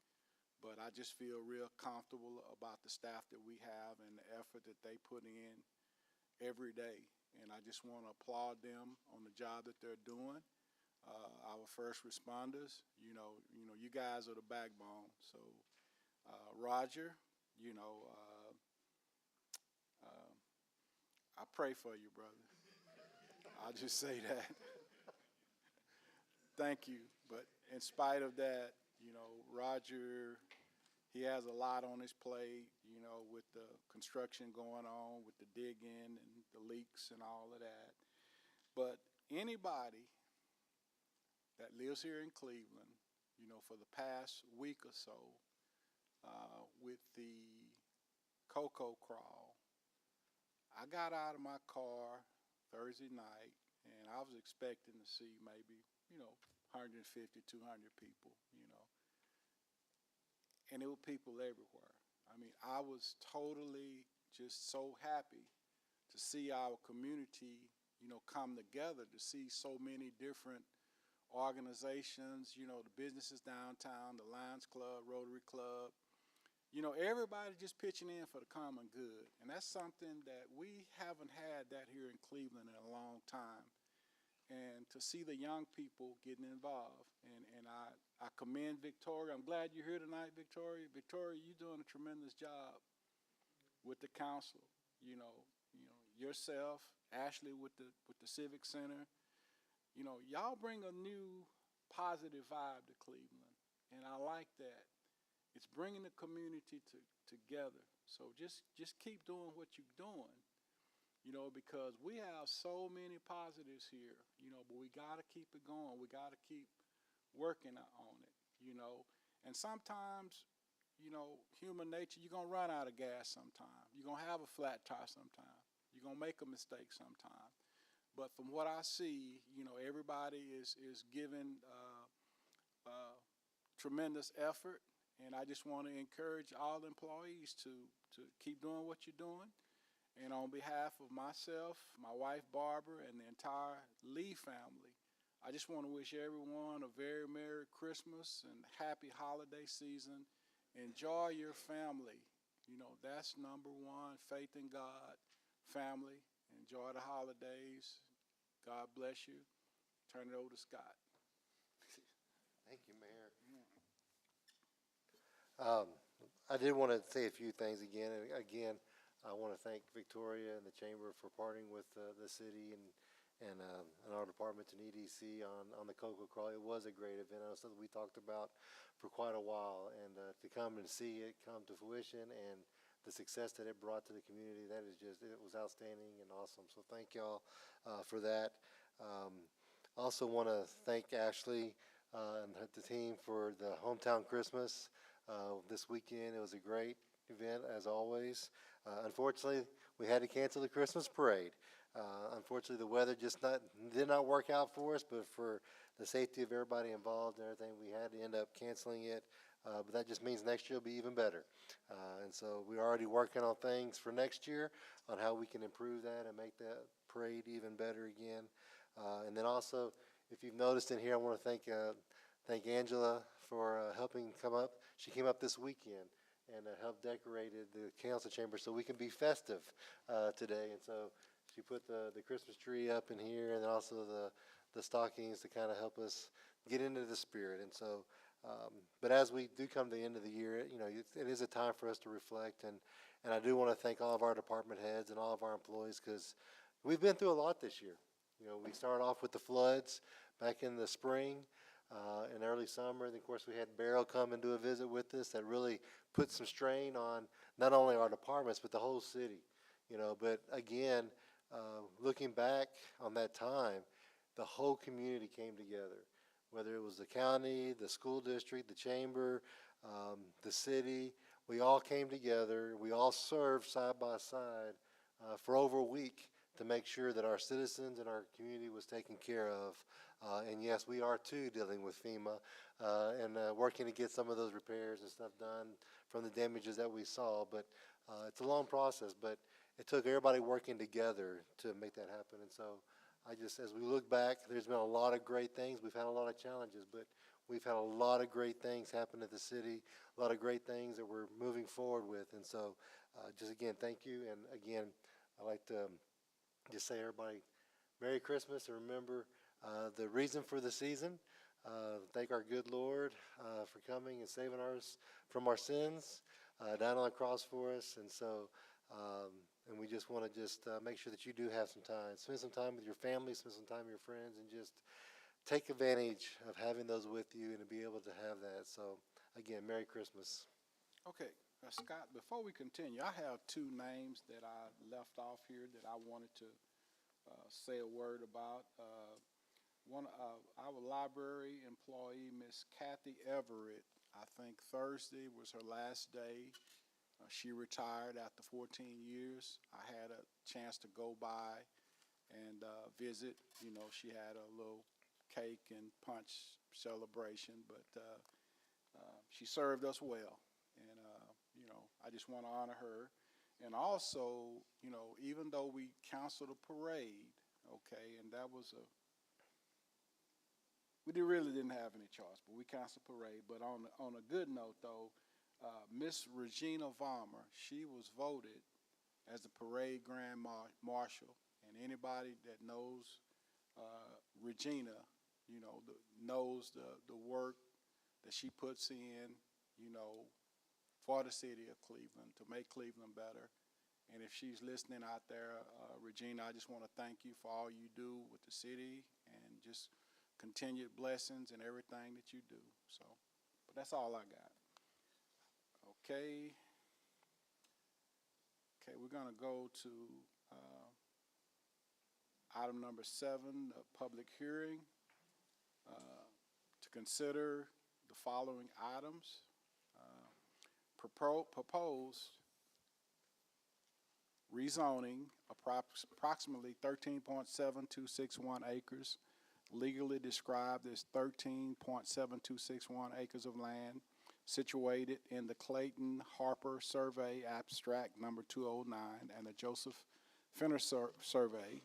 E: But I just feel real comfortable about the staff that we have and the effort that they put in every day. And I just want to applaud them on the job that they're doing. Our first responders, you know, you guys are the backbone. So, Roger, you know, I pray for you, brother. I'll just say that. Thank you. But in spite of that, you know, Roger, he has a lot on his plate, you know, with the construction going on, with the digging and the leaks and all of that. But anybody that lives here in Cleveland, you know, for the past week or so, with the Cocoa Crawl, I got out of my car Thursday night, and I was expecting to see maybe, 150, 200 people, and there were people everywhere. I mean, I was totally just so happy to see our community, come together, to see so many different organizations, the businesses downtown, the Lions Club, Rotary Club, everybody just pitching in for the common good. And that's something that we haven't had that here in Cleveland in a long time. And to see the young people getting involved. And I commend Victoria. I'm glad you're here tonight, Victoria. Victoria, you're doing a tremendous job with the council. Yourself, Ashley with the Civic Center. Y'all bring a new positive vibe to Cleveland. And I like that. It's bringing the community together. So just keep doing what you're doing. Because we have so many positives here, but we got to keep it going. We got to keep working on it, And sometimes, human nature, you're going to run out of gas sometime. You're going to have a flat tire sometime. You're going to make a mistake sometime. But from what I see, everybody is giving tremendous effort. And I just want to encourage all employees to keep doing what you're doing. And on behalf of myself, my wife Barbara, and the entire Lee family, I just want to wish everyone a very Merry Christmas and happy holiday season. Enjoy your family. That's number one, faith in God, family. Enjoy the holidays. God bless you. Turn it over to Scott.
A: Thank you, Mayor. I did want to say a few things again. And again, I want to thank Victoria and the Chamber for partnering with the city and our departments in EDC on the Cocoa Crawl. It was a great event. It was something we talked about for quite a while. And to come and see it come to fruition and the success that it brought to the community, it was outstanding and awesome. So thank y'all for that. Also want to thank Ashley and the team for the Hometown Christmas this weekend. It was a great event, as always. Unfortunately, we had to cancel the Christmas parade. Unfortunately, the weather did not work out for us, but for the safety of everybody involved and everything, we had to end up canceling it. But that just means next year will be even better. And so we're already working on things for next year on how we can improve that and make that parade even better again. And then also, if you've noticed in here, I want to thank Angela for helping come up. She came up this weekend and helped decorated the council chamber so we can be festive today. And so she put the Christmas tree up in here and also the stockings to kind of help us get into the spirit. And so, but as we do come to the end of the year, it is a time for us to reflect. And I do want to thank all of our department heads and all of our employees because we've been through a lot this year. We started off with the floods back in the spring. In early summer, and of course we had Beryl come and do a visit with us that really put some strain on not only our departments but the whole city. But again, looking back on that time, the whole community came together, whether it was the county, the school district, the chamber, the city. We all came together. We all served side by side for over a week to make sure that our citizens and our community was taken care of. And yes, we are too dealing with FEMA and working to get some of those repairs and stuff done from the damages that we saw. But it's a long process, but it took everybody working together to make that happen. And so as we look back, there's been a lot of great things. We've had a lot of challenges, but we've had a lot of great things happen at the city, a lot of great things that we're moving forward with. And so just again, thank you. And again, I'd like to just say everybody, Merry Christmas, and remember the reason for the season. Thank our good Lord for coming and saving us from our sins, down on the cross for us. And so, and we just want to make sure that you do have some time. Spend some time with your family, spend some time with your friends, and just take advantage of having those with you and to be able to have that. So, again, Merry Christmas.
E: Okay, Scott, before we continue, I have two names that I left off here that I wanted to say a word about. our library employee, Miss Kathy Everett, I think Thursday was her last day. She retired after 14 years. I had a chance to go by and visit. You know, she had a little cake and punch celebration, but she served us well. And, you know, I just want to honor her. And also, you know, even though we canceled a parade, okay, and that was we really didn't have any choice, but we canceled a parade. But on a good note, though, Miss Regina Varmer, she was voted as the parade grand marshal. And anybody that knows Regina, you know, knows the work that she puts in, you know, for the city of Cleveland to make Cleveland better. And if she's listening out there, Regina, I just want to thank you for all you do with the city and just continued blessings and everything that you do. So, but that's all I got. Okay. Okay, we're going to go to item number 7, a public hearing to consider the following items. Proposed rezoning approximately 13.7261 acres, legally described as 13.7261 acres of land situated in the Clayton Harper Survey Abstract number 209 and the Joseph Finner Survey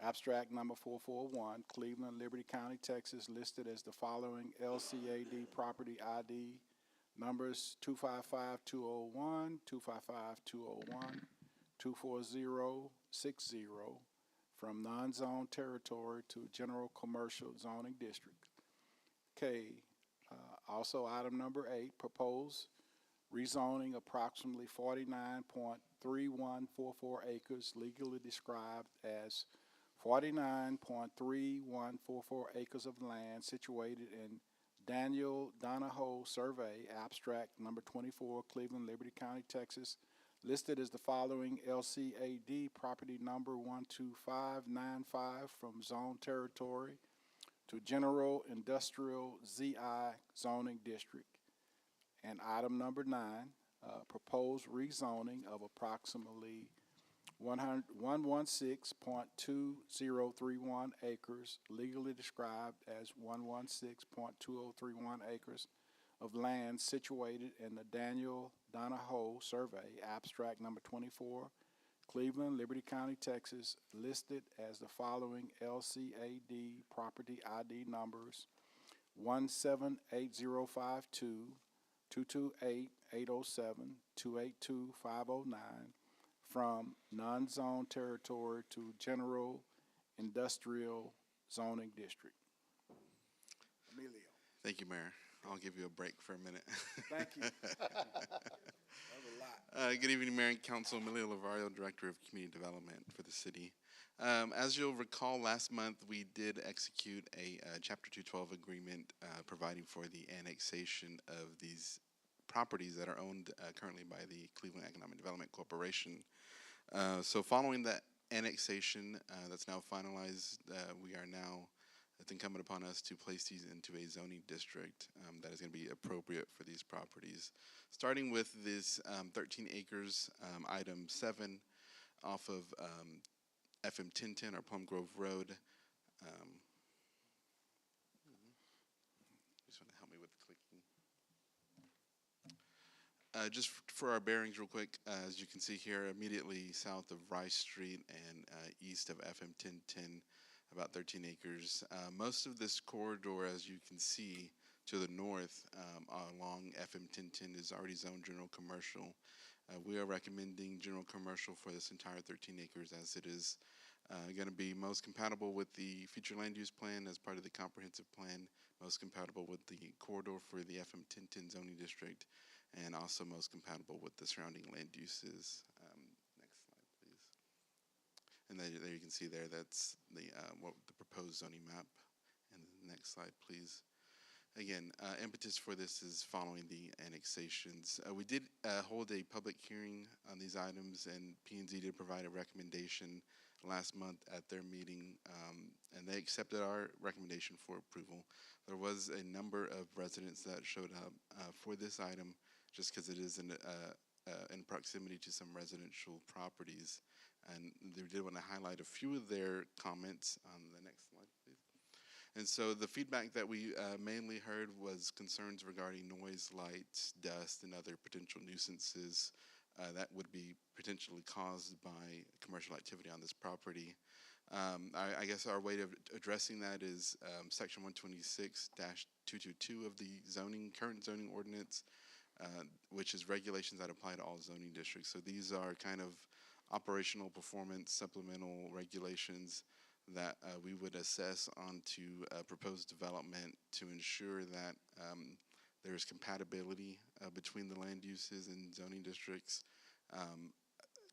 E: Abstract number 441, Cleveland, Liberty County, Texas, listed as the following LCAD property ID numbers 255201, 255201, 24060 from non-zone territory to general commercial zoning district. Okay, also item number 8, proposed rezoning approximately 49.3144 acres legally described as 49.3144 acres of land situated in Daniel Donahoe Survey, Abstract number 24, Cleveland, Liberty County, Texas, listed as the following LCAD property number 12595 from zone territory to general industrial ZI zoning district. And item number 9, proposed rezoning of approximately 116.2031 acres, legally described as 116.2031 acres of land situated in the Daniel Donahoe Survey, Abstract number 24, Cleveland, Liberty County, Texas, listed as the following LCAD property ID numbers 178052, 228807, 282509, from non-zone territory to general industrial zoning district. Emilio.
I: Thank you, Mayor. I'll give you a break for a minute.
E: Thank you. That was a lot.
I: Good evening, Mayor and Council. Emilio Lavario, Director of Community Development for the city. As you'll recall, last month we did execute a Chapter 212 agreement providing for the annexation of these properties that are owned currently by the Cleveland Economic Development Corporation. So following that annexation that's now finalized, we are now, it's incumbent upon us to place these into a zoning district that is going to be appropriate for these properties. Starting with this 13 acres, item 7, off of FM 1010 or Plum Grove Road. Just want to help me with clicking. Just for our bearings real quick, as you can see here, immediately south of Rice Street and east of FM 1010, about 13 acres. Most of this corridor, as you can see to the north along FM 1010, is already zoned general commercial. We are recommending general commercial for this entire 13 acres as it is going to be most compatible with the future land use plan as part of the comprehensive plan, most compatible with the corridor for the FM 1010 zoning district, and also most compatible with the surrounding land uses. Next slide, please. And then there you can see there, that's the proposed zoning map. And the next slide, please. Again, impetus for this is following the annexations. We did hold a public hearing on these items, and P&Z did provide a recommendation last month at their meeting, and they accepted our recommendation for approval. There was a number of residents that showed up for this item, just because it is in proximity to some residential properties, and they did want to highlight a few of their comments on the next slide, please. And so the feedback that we mainly heard was concerns regarding noise, lights, dust, and other potential nuisances that would be potentially caused by commercial activity on this property. I guess our way of addressing that is Section 126-222 of the current zoning ordinance, which is regulations that apply to all zoning districts. So these are kind of operational performance supplemental regulations that we would assess onto proposed development to ensure that there's compatibility between the land uses and zoning districts.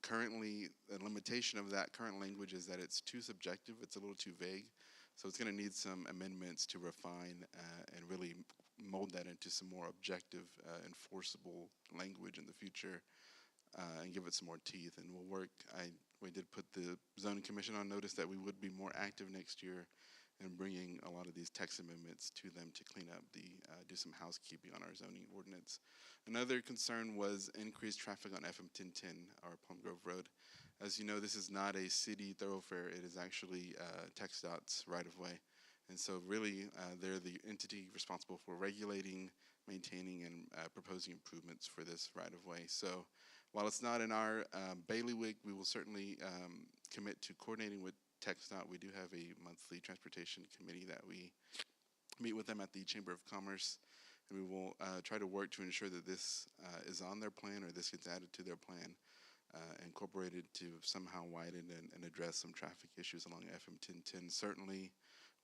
I: Currently, the limitation of that current language is that it's too subjective, it's a little too vague, so it's going to need some amendments to refine and really mold that into some more objective, enforceable language in the future and give it some more teeth. And we'll work, we did put the zoning commission on notice that we would be more active next year in bringing a lot of these text amendments to them to clean up do some housekeeping on our zoning ordinance. Another concern was increased traffic on FM 1010, our Plum Grove Road. As you know, this is not a city thoroughfare. It is actually TxDOT's right-of-way. And so really, they're the entity responsible for regulating, maintaining, and proposing improvements for this right-of-way. So while it's not in our bailiwick, we will certainly commit to coordinating with TxDOT. We do have a monthly transportation committee that we meet with them at the Chamber of Commerce, and we will try to work to ensure that this is on their plan or this gets added to their plan, incorporated to somehow widen and address some traffic issues along FM 1010, certainly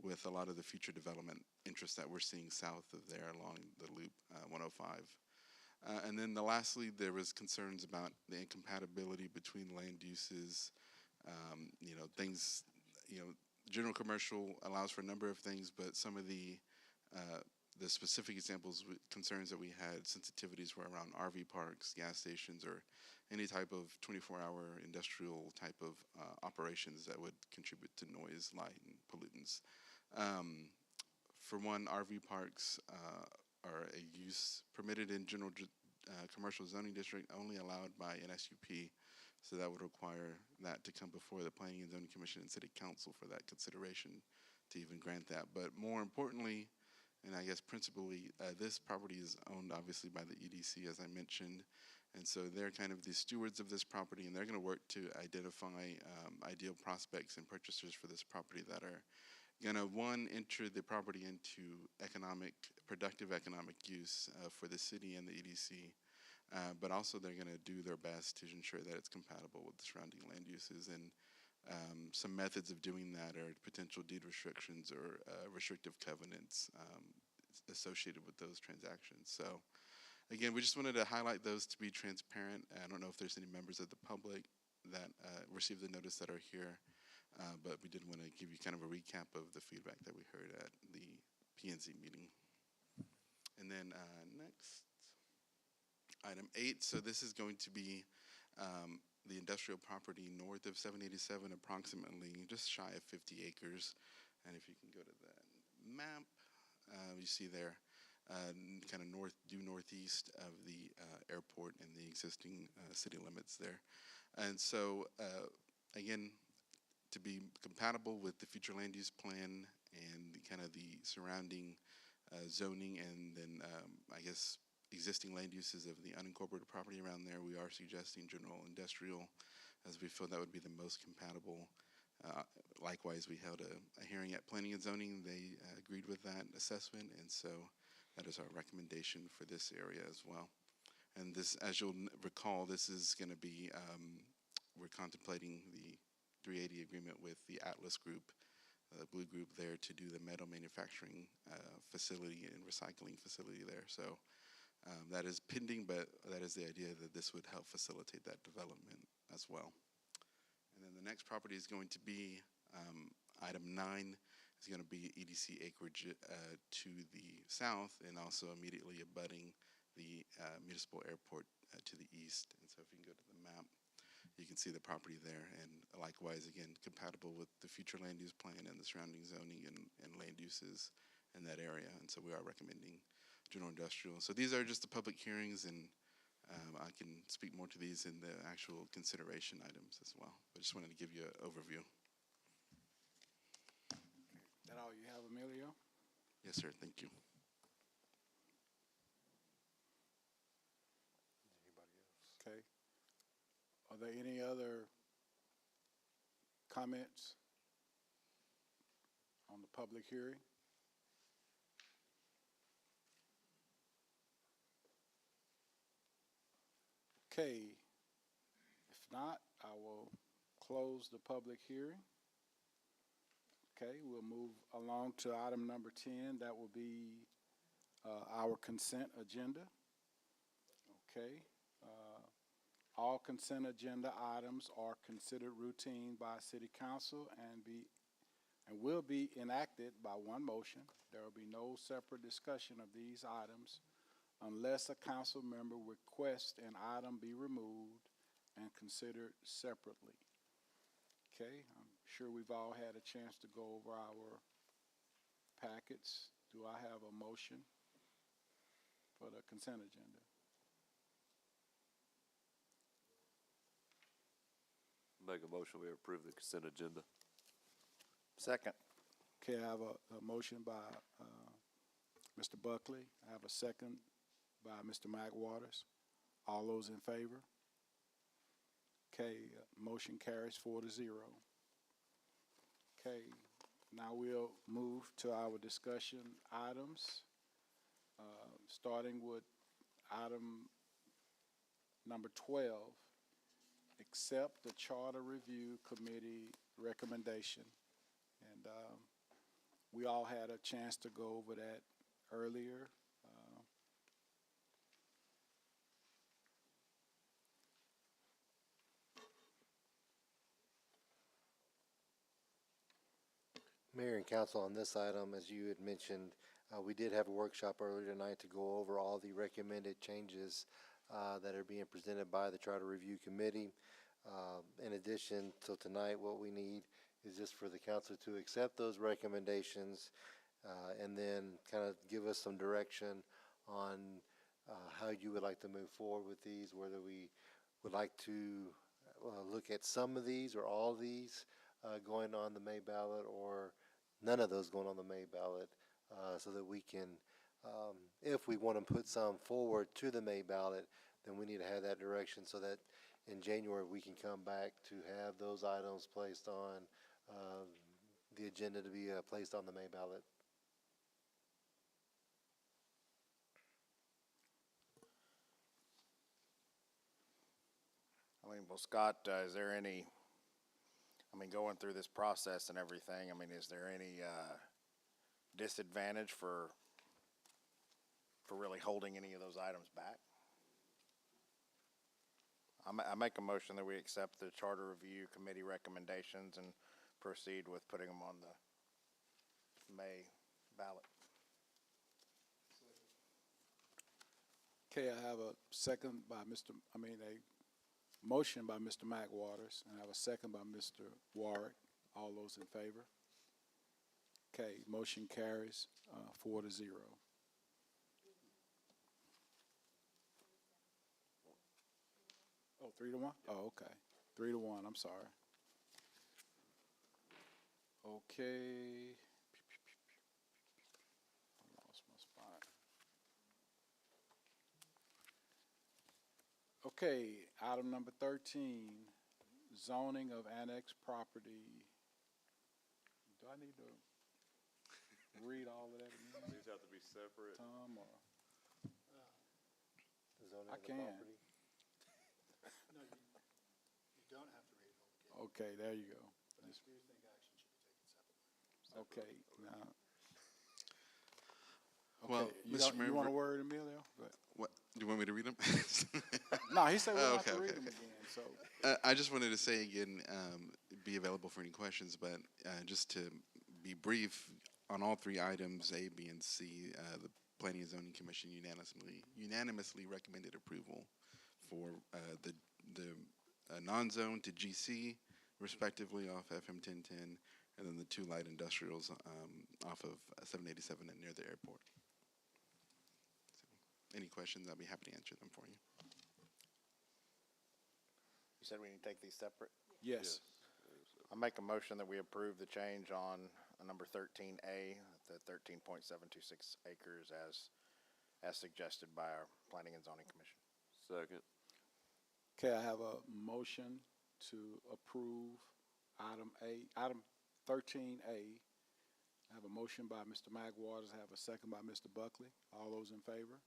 I: with a lot of the future development interests that we're seeing south of there along the loop 105. And then lastly, there was concerns about the incompatibility between land uses. Things, general commercial allows for a number of things, but some of the specific examples, concerns that we had, sensitivities were around RV parks, gas stations, or any type of 24-hour industrial type of operations that would contribute to noise, light, and pollutants. For one, RV parks are a use permitted in general commercial zoning district, only allowed by an SUP. So that would require that to come before the Planning and Zoning Commission and City Council for that consideration to even grant that. But more importantly, and I guess principally, this property is owned obviously by the EDC, as I mentioned. And so they're kind of the stewards of this property, and they're going to work to identify ideal prospects and purchasers for this property that are going to, one, enter the property into productive economic use for the city and the EDC. But also they're going to do their best to ensure that it's compatible with the surrounding land uses. And some methods of doing that are potential deed restrictions or restrictive covenants associated with those transactions. So again, we just wanted to highlight those to be transparent. I don't know if there's any members of the public that received the notice that are here, but we did want to give you kind of a recap of the feedback that we heard at the P&Z meeting. And then next. Item 8, so this is going to be the industrial property north of 787, approximately just shy of 50 acres. And if you can go to the map, you see there kind of due northeast of the airport and the existing city limits there. And so, again, to be compatible with the future land use plan and kind of the surrounding zoning and then, I guess, existing land uses of the unincorporated property around there, we are suggesting general industrial, as we feel that would be the most compatible. Likewise, we held a hearing at Planning and Zoning. They agreed with that assessment, and so that is our recommendation for this area as well. And this, as you'll recall, this is going to be, we're contemplating the 380 agreement with the Atlas Group, the Blue Group there, to do the metal manufacturing facility and recycling facility there. So that is pending, but that is the idea that this would help facilitate that development as well. And then the next property is going to be item 9 is going to be EDC acreage to the south and also immediately abutting the municipal airport to the east. And so if you can go to the map, you can see the property there. And likewise, again, compatible with the future land use plan and the surrounding zoning and land uses in that area. And so we are recommending general industrial. So these are just the public hearings, and I can speak more to these in the actual consideration items as well. But just wanted to give you an overview.
E: That all you have, Emilio?
I: Yes, sir. Thank you.
E: Okay. Are there any other comments on the public hearing? Okay. If not, I will close the public hearing. Okay, we'll move along to item number 10. That will be our consent agenda. Okay. All consent agenda items are considered routine by City Council and will be enacted by one motion. There will be no separate discussion of these items unless a council member requests an item be removed and considered separately. Okay, I'm sure we've all had a chance to go over our packets. Do I have a motion for the consent agenda?
D: Make a motion, we approve the consent agenda.
H: Second.
E: Okay, I have a motion by Mr. Buckley. I have a second by Mr. Mack Waters. All those in favor? Okay, motion carries 4-0. Okay, now we'll move to our discussion items, starting with item number 12. Accept the Charter Review Committee recommendation. And we all had a chance to go over that earlier.
A: Mayor and council, on this item, as you had mentioned, we did have a workshop earlier tonight to go over all the recommended changes that are being presented by the Charter Review Committee. In addition, till tonight, what we need is just for the council to accept those recommendations and then kind of give us some direction on how you would like to move forward with these, whether we would like to look at some of these or all of these going on the May ballot, or none of those going on the May ballot, so that we can, if we want to put some forward to the May ballot, then we need to have that direction so that in January we can come back to have those items placed on the agenda to be placed on the May ballot.
H: I mean, well, Scott, is there any, going through this process and everything, is there any disadvantage for really holding any of those items back? I make a motion that we accept the Charter Review Committee recommendations and proceed with putting them on the May ballot.
E: Okay, I have a second by a motion by Mr. Mack Waters, and I have a second by Mr. Warwick. All those in favor? Okay, motion carries 4-0. Oh, 3-1? Oh, okay. 3-1, I'm sorry. Okay. I lost my spot. Okay, item number 13, zoning of annex property. Do I need to read all of that again,
D: These have to be separate.
E: Tom, or?
A: The zoning
E: I
A: of the
E: can.
A: property.
C: No, you don't have to read it all again.
E: Okay, there you go.
C: But I do think action should be taken separately.
E: Okay, now.
I: Well,
E: Okay, you
I: Mr.
E: don't-
I: Mayor,
E: you want a
I: we're-
E: word, Emilio? Go ahead.
I: What, do you want me to read them?
E: No, he said we don't have
I: Okay,
E: to read
I: okay,
E: them
I: okay.
E: again, so.
I: I just wanted to say again, be available for any questions, but just to be brief, on all three items, A, B, and C, the Planning and Zoning Commission unanimously recommended approval for the non-zone to GC, respectively, off FM 1010, and then the 2 light industrials off of 787 and near the airport. So, any questions, I'll be happy to answer them for you.
H: You said we need to take these separate?
E: Yes.
H: I make a motion that we approve the change on number 13A, the 13.726 acres as suggested by our Planning and Zoning Commission.
D: Second.
E: Okay, I have a motion to approve item 13A. I have a motion by Mr. Magwaters, I have a second by Mr. Buckley. All those in favor?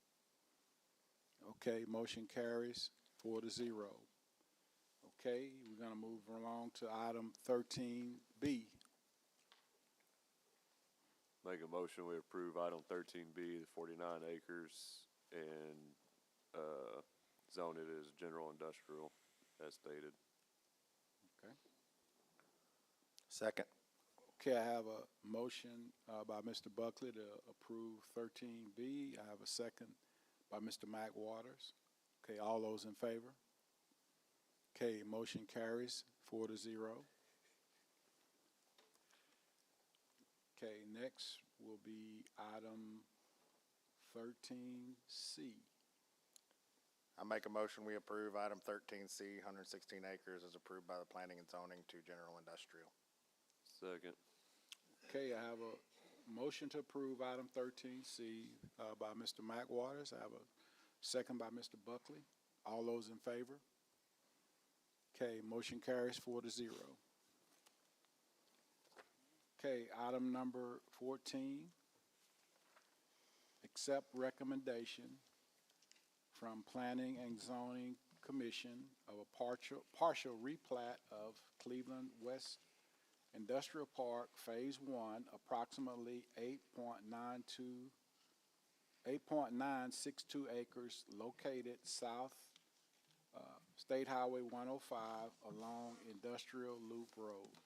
E: Okay, motion carries 4-0. Okay, we're gonna move along to item 13B.
D: Make a motion, we approve item 13B, the 49 acres, and zone it as general industrial as stated.
E: Okay.
H: Second.
E: Okay, I have a motion by Mr. Buckley to approve 13B. I have a second by Mr. Magwaters. Okay, all those in favor? Okay, motion carries 4-0. Okay, next will be item 13C.
H: I make a motion, we approve item 13C, 116 acres as approved by the Planning and Zoning to general industrial.
D: Second.
E: Okay, I have a motion to approve item 13C by Mr. Magwaters. I have a second by Mr. Buckley. All those in favor? Okay, motion carries 4-0. Okay, item number 14. Accept recommendation from Planning and Zoning Commission of a partial replat of Cleveland West Industrial Park Phase 1, approximately 8.962 acres located south State Highway 105 along Industrial Loop Road.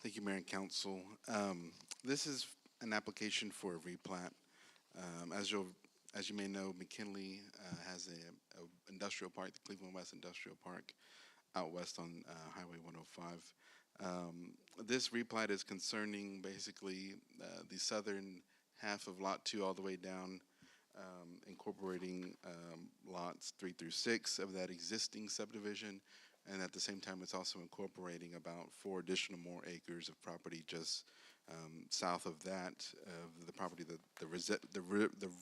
I: Thank you, Mayor and Council. This is an application for a replat. As you may know, McKinley has a industrial park, the Cleveland West Industrial Park, out west on Highway 105. This replat is concerning basically the southern half of Lot 2 all the way down, incorporating lots 3 through 6 of that existing subdivision, and at the same time it's also incorporating about 4 additional more acres of property just south of that, of the property that the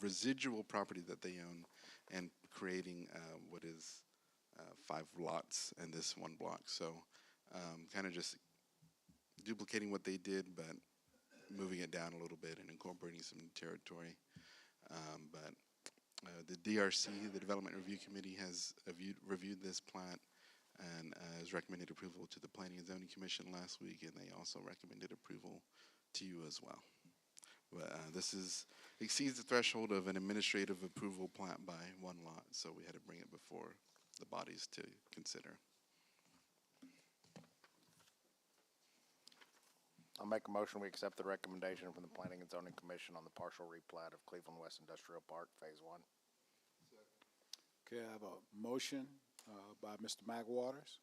I: residual property that they own, and creating what is 5 lots in this one block. So kind of just duplicating what they did, but moving it down a little bit and incorporating some territory. But the DRC, the Development Review Committee, has reviewed this plat and has recommended approval to the Planning and Zoning Commission last week, and they also recommended approval to you as well. But this exceeds the threshold of an administrative approval plat by 1 lot, so we had to bring it before the bodies to consider.
H: I'll make a motion, we accept the recommendation from the Planning and Zoning Commission on the partial replat of Cleveland West Industrial Park, Phase 1.
E: Okay, I have a motion by Mr. Magwaters.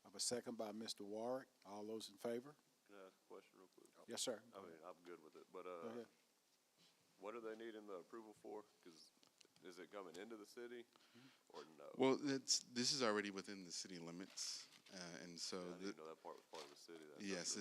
E: I have a second by Mr. Warwick. All those in favor?
D: Can I ask a question real quick?
E: Yes, sir.
D: I mean, I'm good with it, but
E: Go ahead.
D: what are they needing the approval for? Because is it coming into the city or no?
I: Well, this is already within the city limits, and so
D: I didn't know that part was part of the city.
I: yes,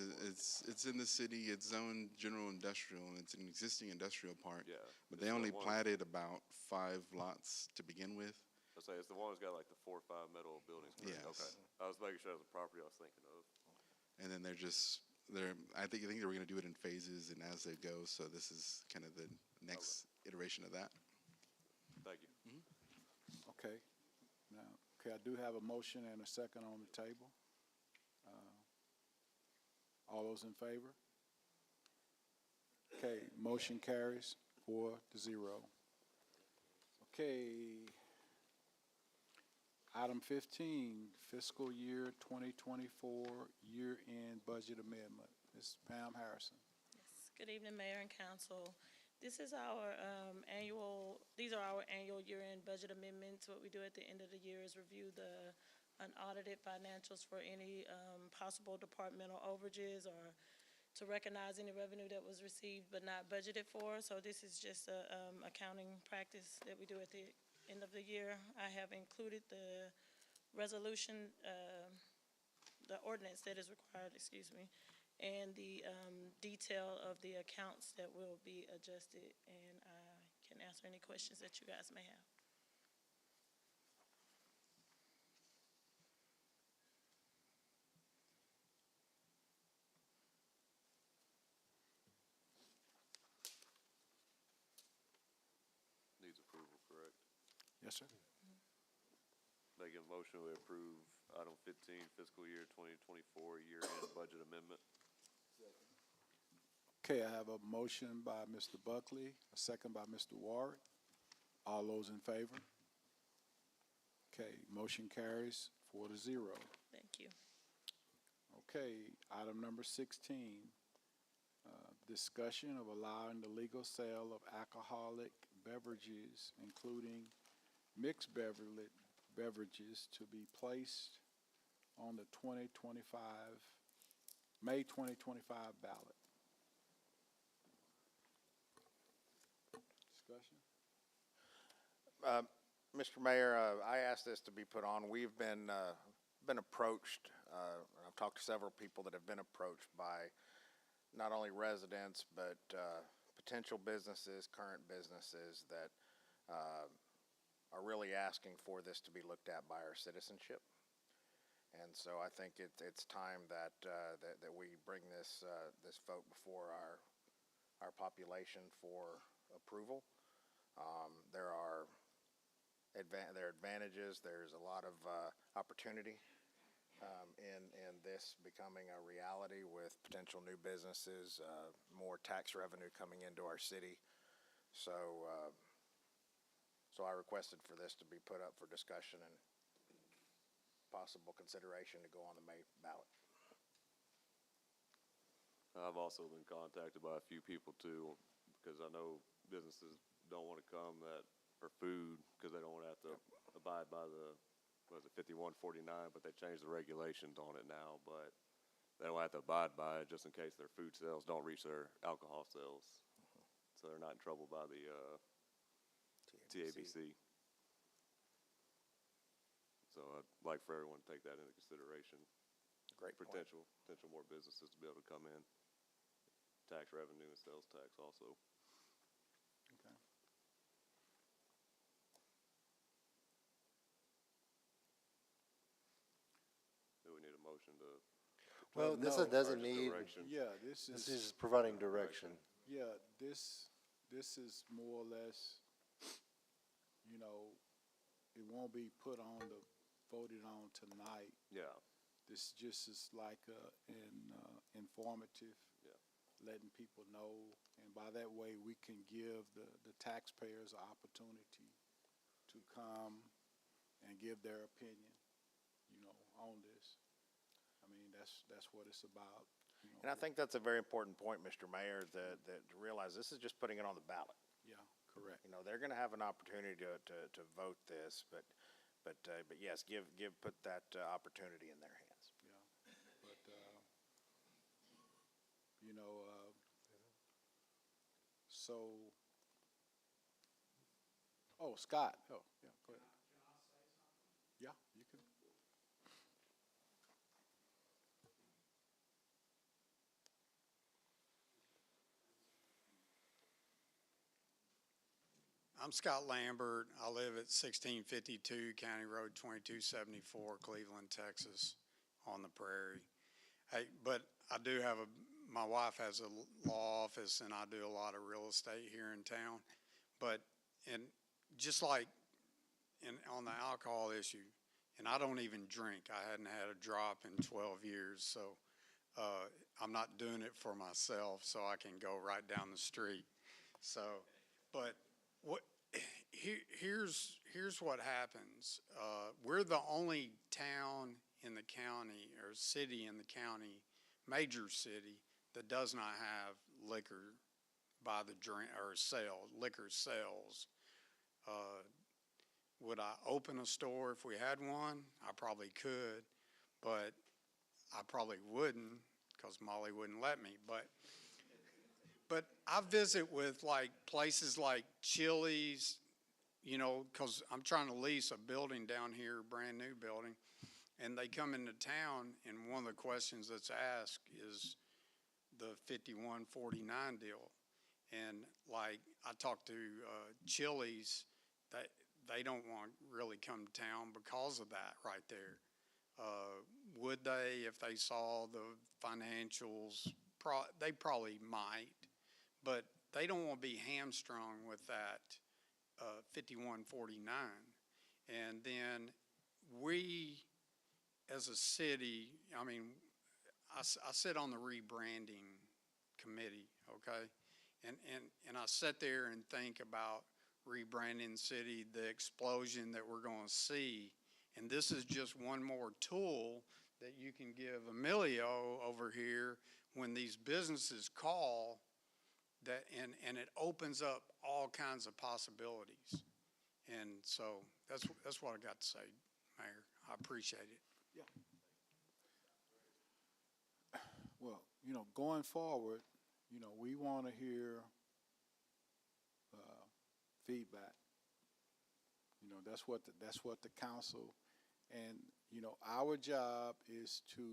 I: it's in the city. It's zoned general industrial, and it's an existing industrial park.
D: Yeah.
I: But
D: it's
I: they
D: the
I: only
D: one-
I: platted about 5 lots to begin with.
D: I say it's the one that's got like the 4 or 5 metal buildings. Correct?
I: Yes.
D: Okay. I was making sure that was the property I was thinking of.
I: And then I think they were going to do it in phases and as they go. So this is kind of the next iteration of that.
D: Thank you.
E: Okay. Now, okay, I do have a motion and a second on the table. All those in favor? Okay, motion carries 4-0. Okay. Item 15, fiscal year 2024 year-end budget amendment. Ms. Pam Harrison.
J: Yes. Good evening, Mayor and Council. These are our annual year-end budget amendments. What we do at the end of the year is review the unaudited financials for any possible departmental overages or to recognize any revenue that was received but not budgeted for. So this is just a accounting practice that we do at the end of the year. I have included the resolution, the ordinance that is required, excuse me, and the detail of the accounts that will be adjusted, and I can answer any questions that you guys may have.
D: Needs approval, correct?
C: Yes, sir.
D: Making a motion to approve item 15, fiscal year 2024 year-end budget amendment.
E: Okay, I have a motion by Mr. Buckley, a second by Mr. Warwick. All those in favor? Okay, motion carries 4-0.
J: Thank you.
E: Okay, item number 16, discussion of allowing the legal sale of alcoholic beverages, including mixed beverages, to be placed on the May 2025 ballot. Discussion?
H: Mr. Mayor, I asked this to be put on. We've been approached, I've talked to several people that have been approached by not only residents, but potential businesses, current businesses that are really asking for this to be looked at by our citizenship. And so I think it's time that we bring this vote before our population for approval. There are advantages. There's a lot of opportunity in this becoming a reality with potential new businesses, more tax revenue coming into our city. So I requested for this to be put up for discussion and possible consideration to go on the May ballot.
D: I've also been contacted by a few people too, because I know businesses don't want to come that are food because they don't want to have to abide by the, 5149, but they changed the regulations on it now, but they don't have to abide by it just in case their food sales don't reach their alcohol sales. So they're not in trouble by the TABC. So I'd like for everyone to take that into consideration.
H: Great point.
D: Potential more businesses to be able to come in. Tax revenue and sales tax also.
E: Okay.
D: Do we need a motion to?
A: Well, this
E: no,
A: doesn't
D: or just
A: need,
D: direction?
E: Yeah, this
A: this
E: is,
A: is providing direction.
E: yeah, this is more or less, you know, it won't be put on the, voted on tonight.
D: Yeah,
E: This just is like informative.
D: Yeah.
E: Letting people know, and by that way, we can give the taxpayers an opportunity to come and give their opinion, you know, on this. I mean, that's what it's about. You know.
H: And I think that's a very important point, Mr. Mayor, that to realize this is just putting it on the ballot.
E: Yeah, correct.
H: You know, they're going to have an opportunity to vote this, but yes, put that opportunity in their hands.
E: Yeah, but, you know, so, Scott, yeah, go ahead. Yeah, you can.
K: I'm Scott Lambert. I live at 1652 County Road 2274, Cleveland, Texas, on the prairie. But I do have my wife has a law office, and I do a lot of real estate here in town. But, and just like on the alcohol issue, and I don't even drink. I hadn't had a drop in 12 years, so I'm not doing it for myself so I can go right down the street. So, but here's what happens. We're the only town in the county or city in the county, major city, that does not have liquor by the drink or liquor sales. would I open a store if we had one? I probably could, but I probably wouldn't because Molly wouldn't let me. But I visit with like places like Chili's, you know, because I'm trying to lease a building down here, brand new building, and they come into town, and one of the questions that's asked is the 5149 deal. And like I talked to Chili's, that they don't want to really come to town because of that right there. Would they if they saw the financials? They probably might, but they don't want to be hamstrung with that 5149. And then we, as a city, I mean, I sit on the rebranding committee, okay? And I sit there and think about rebranding the city, the explosion that we're going to see. And this is just one more tool that you can give Emilio over here when these businesses call, that and it opens up all kinds of possibilities. And so that's what I got to say, Mayor. I appreciate it.
E: Well, you know, going forward, you know, we want to hear feedback. You know, that's what the council, and you know, our job is to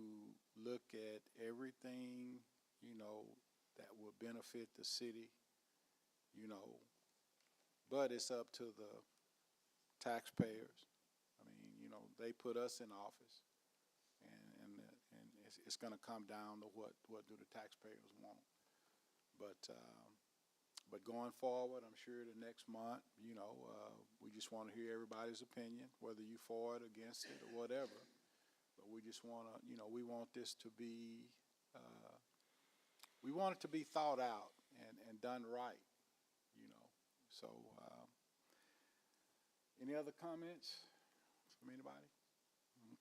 E: look at everything, you know, that will benefit the city. You know, but it's up to the taxpayers. I mean, you know, they put us in office, and it's going to come down to what do the taxpayers want. But going forward, I'm sure the next month, you know, we just want to hear everybody's opinion, whether you for it, against it, or whatever. But we just want to, you know, we want this to be, we want it to be thought out and done right, you know. So, any other comments from anybody?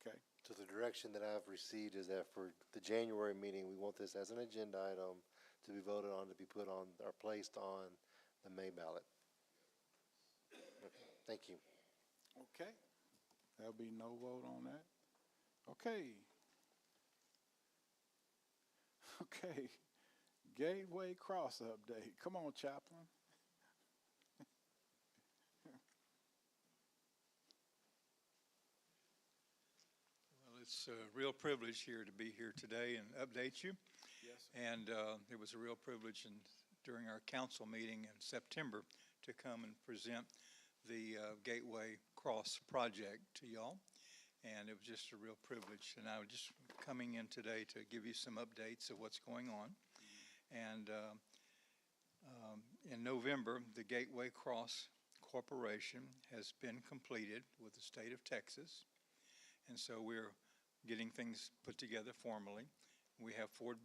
E: Okay.
A: So the direction that I've received is that for the January meeting, we want this as an agenda item to be voted on, to be put on, or placed on the May ballot. Okay, thank you.
E: Okay. There'll be no vote on that. Okay. Okay. Gateway Cross update. Come on, Chaplain.
B: Well, it's a real privilege here to be here today and update you.
E: Yes.
B: And it was a real privilege during our council meeting in September to come and present the Gateway Cross project to y'all. And it was just a real privilege. And I was just coming in today to give you some updates of what's going on. And in November, the Gateway Cross Corporation has been completed with the state of Texas. And so we're getting things put together formally. We have four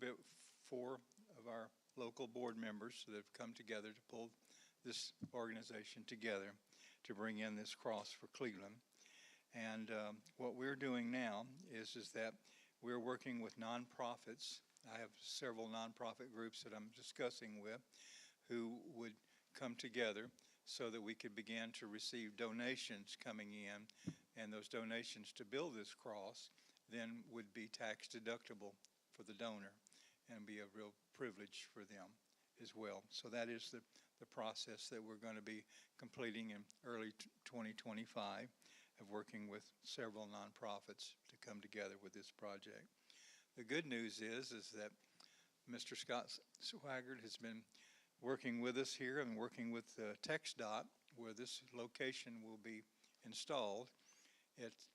B: of our local board members that have come together to pull this organization together to bring in this cross for Cleveland. And what we're doing now is that we're working with nonprofits. I have several nonprofit groups that I'm discussing with who would come together so that we could begin to receive donations coming in, and those donations to build this cross then would be tax deductible for the donor and be a real privilege for them as well. So that is the process that we're going to be completing in early 2025 of working with several nonprofits to come together with this project. The good news is that Mr. Scott Swaggart has been working with us here and working with TxDOT, where this location will be installed.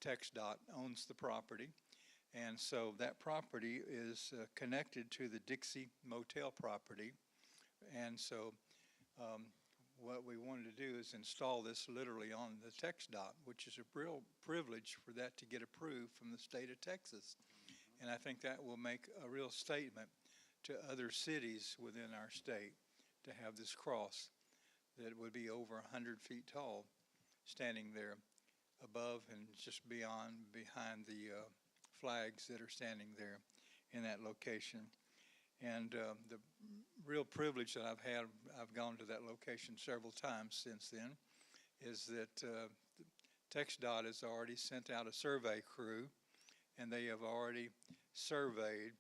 B: TxDOT owns the property, and so that property is connected to the Dixie Motel property. And so what we wanted to do is install this literally on the TxDOT, which is a real privilege for that to get approved from the state of Texas. And I think that will make a real statement to other cities within our state to have this cross that would be over 100 feet tall, standing there above and just behind the flags that are standing there in that location. And the real privilege that I've had, I've gone to that location several times since then, is that TxDOT has already sent out a survey crew, and they have already surveyed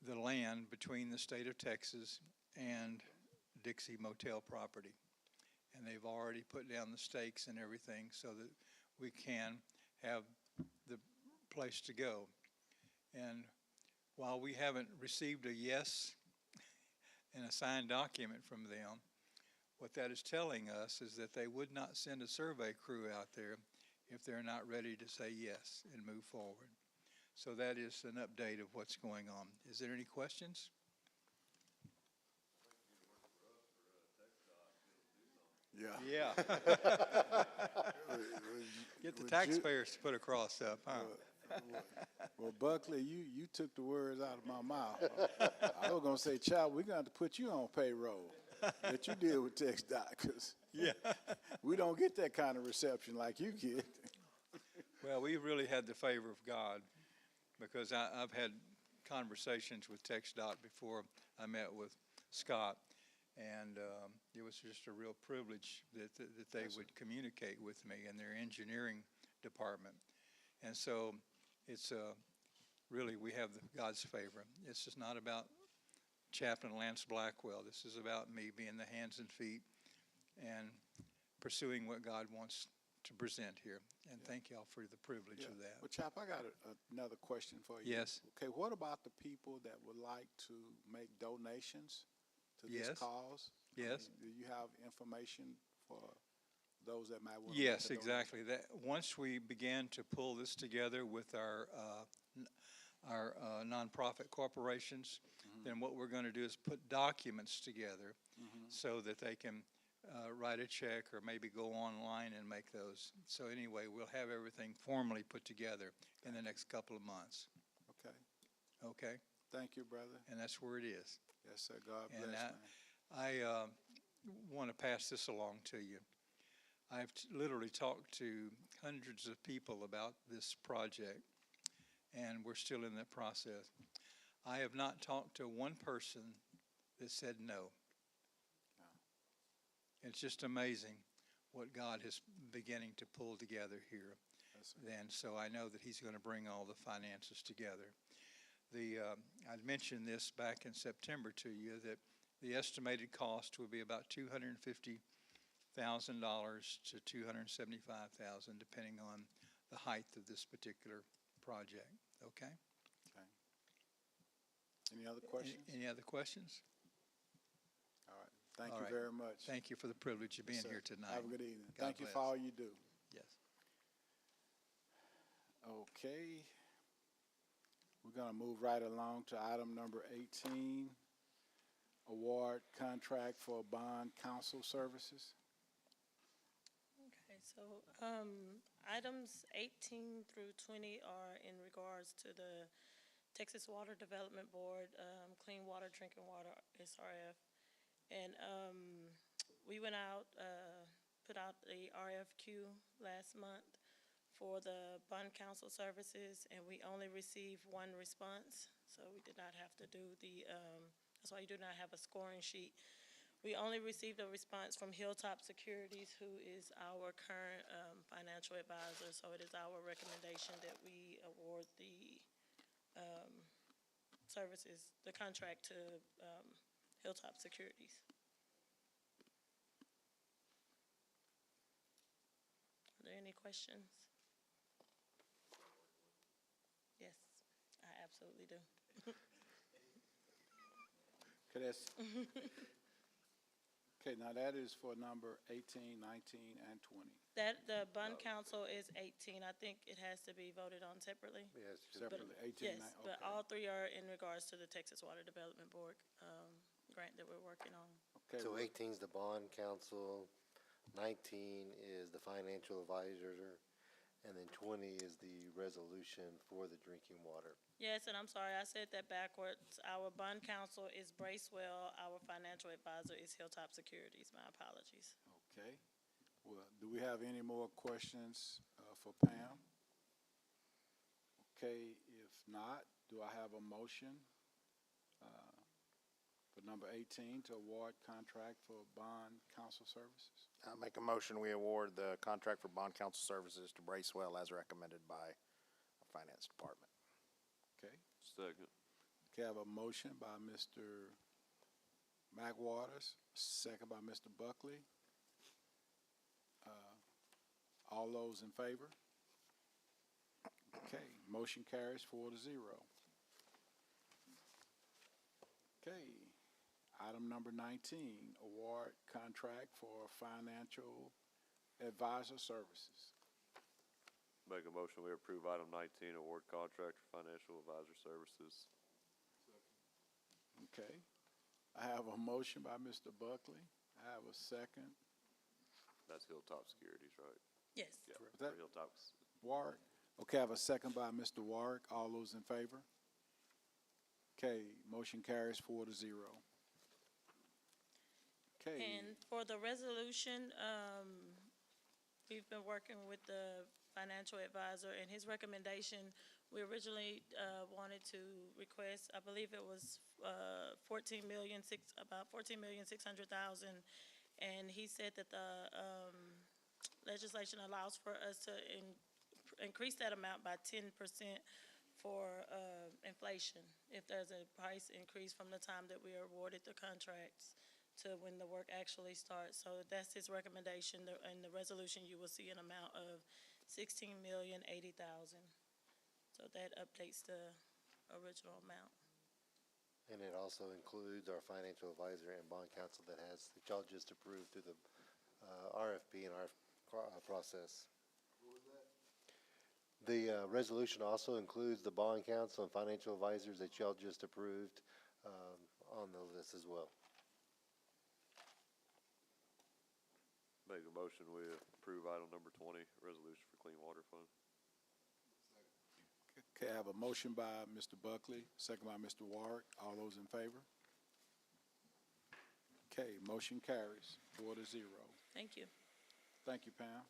B: the land between the state of Texas and Dixie Motel property. And they've already put down the stakes and everything so that we can have the place to go. And while we haven't received a yes and a signed document from them, what that is telling us is that they would not send a survey crew out there if they're not ready to say yes and move forward. So that is an update of what's going on. Is there any questions?
L: Yeah.
B: Yeah. Get the taxpayers to put a cross up, huh?
L: Well, Buckley, you took the words out of my mouth. I was gonna say, child, we're gonna have to put you on payroll. Let you deal with TxDOT, because we don't get that kind of reception like you get.
B: Well, we really had the favor of God, because I've had conversations with TxDOT before I met with Scott, and it was just a real privilege that they would communicate with me and their engineering department. And so it's really, we have God's favor. It's just not about Chaplain Lance Blackwell. This is about me being the hands and feet and pursuing what God wants to present here. And thank y'all for the privilege of that.
L: Well, Chap, I got another question for you.
B: Yes.
L: Okay, what about the people that would like to make donations to this
B: Yes.
L: cause?
B: Yes.
L: Do you have information for those that might want to?
B: Yes, exactly. That once we began to pull this together with our nonprofit corporations, then what we're going to do is put documents together so that they can write a check or maybe go online and make those. So anyway, we'll have everything formally put together in the next couple of months.
L: Okay.
B: Okay?
L: Thank you, brother.
B: And that's where it is.
L: Yes, sir. God bless,
B: And
L: man.
B: I want to pass this along to you. I've literally talked to hundreds of people about this project, and we're still in that process. I have not talked to one person that said no. It's just amazing what God is beginning to pull together here. And so I know that he's going to bring all the finances together. I'd mentioned this back in September to you, that the estimated cost will be about $250,000 to $275,000, depending on the height of this particular project. Okay?
L: Okay. Any other questions?
B: Any other questions?
L: All right. Thank
B: All
L: you
B: right.
L: very much.
B: Thank you for the privilege of being
L: Yes, sir.
B: here tonight.
L: Have a good evening.
B: God
L: Thank you
B: bless.
L: for all you do.
B: Yes.
L: Okay. We're going to move right along to item number 18, award contract for bond counsel services.
J: Okay, so items 18 through 20 are in regards to the Texas Water Development Board, Clean Water, Drinking Water, SRF. And we went out, put out the RFQ last month for the bond counsel services, and we only received one response. So we did not have to do that's why you do not have a scoring sheet. We only received a response from Hilltop Securities, who is our current financial advisor. So it is our recommendation that we award the services, the contract to Hilltop Securities. Are there any questions? Yes, I absolutely do.
L: Okay, now that is for number 18, 19, and 20.
J: That, the bond council is 18. I think it has to be voted on separately.
A: Yes.
L: Separately, 18,
J: Yes,
L: 19,
J: but
L: okay.
J: all three are in regards to the Texas Water Development Board grant that we're working on.
L: Okay,
A: So
L: well,
A: 18 is the bond council, 19 is the financial advisor, and then 20 is the resolution for the drinking water.
J: Yes, and I'm sorry, I said that backwards. Our bond counsel is Bracewell. Our financial advisor is Hilltop Securities. My apologies.
L: Okay. Well, do we have any more questions for Pam? Okay, if not, do I have a motion for number 18 to award contract for bond counsel services.
H: I make a motion, we award the contract for bond counsel services to Bracewell as recommended by our finance department.
L: Okay.
D: Second.
L: Okay, I have a motion by Mr. McWaters, second by Mr. Buckley. All those in favor? Okay, motion carries 4-0. Okay, item number 19, award contract for financial advisor services.
D: Make a motion, we approve item 19, award contract for financial advisor services.
L: Okay, I have a motion by Mr. Buckley. I have a second.
D: That's Hilltop Securities, right?
G: Yes.
D: Yeah,
L: Was that-
D: for Hilltop's.
L: Warwick. Okay, I have a second by Mr. Warwick. All those in favor? Okay, motion carries 4-0. Okay,
J: And for the resolution, we've been working with the financial advisor, and his recommendation, we originally wanted to request, I believe it was about 14,600,000, and he said that the legislation allows for us to increase that amount by 10% for inflation, if there's a price increase from the time that we are awarded the contracts to when the work actually starts. So that's his recommendation. In the resolution, you will see an amount of $16,080,000. So that updates the original amount.
A: And it also includes our financial advisor and bond counsel that y'all just approved through the RFP and our process. The resolution also includes the bond counsel and financial advisors that y'all just approved on the list as well.
D: Make a motion, we approve item number 20, resolution for Clean Water Fund.
L: okay, I have a motion by Mr. Buckley, second by Mr. Warwick. All those in favor? Okay, motion carries 4-0.
J: Thank you.
L: Thank you, Pam.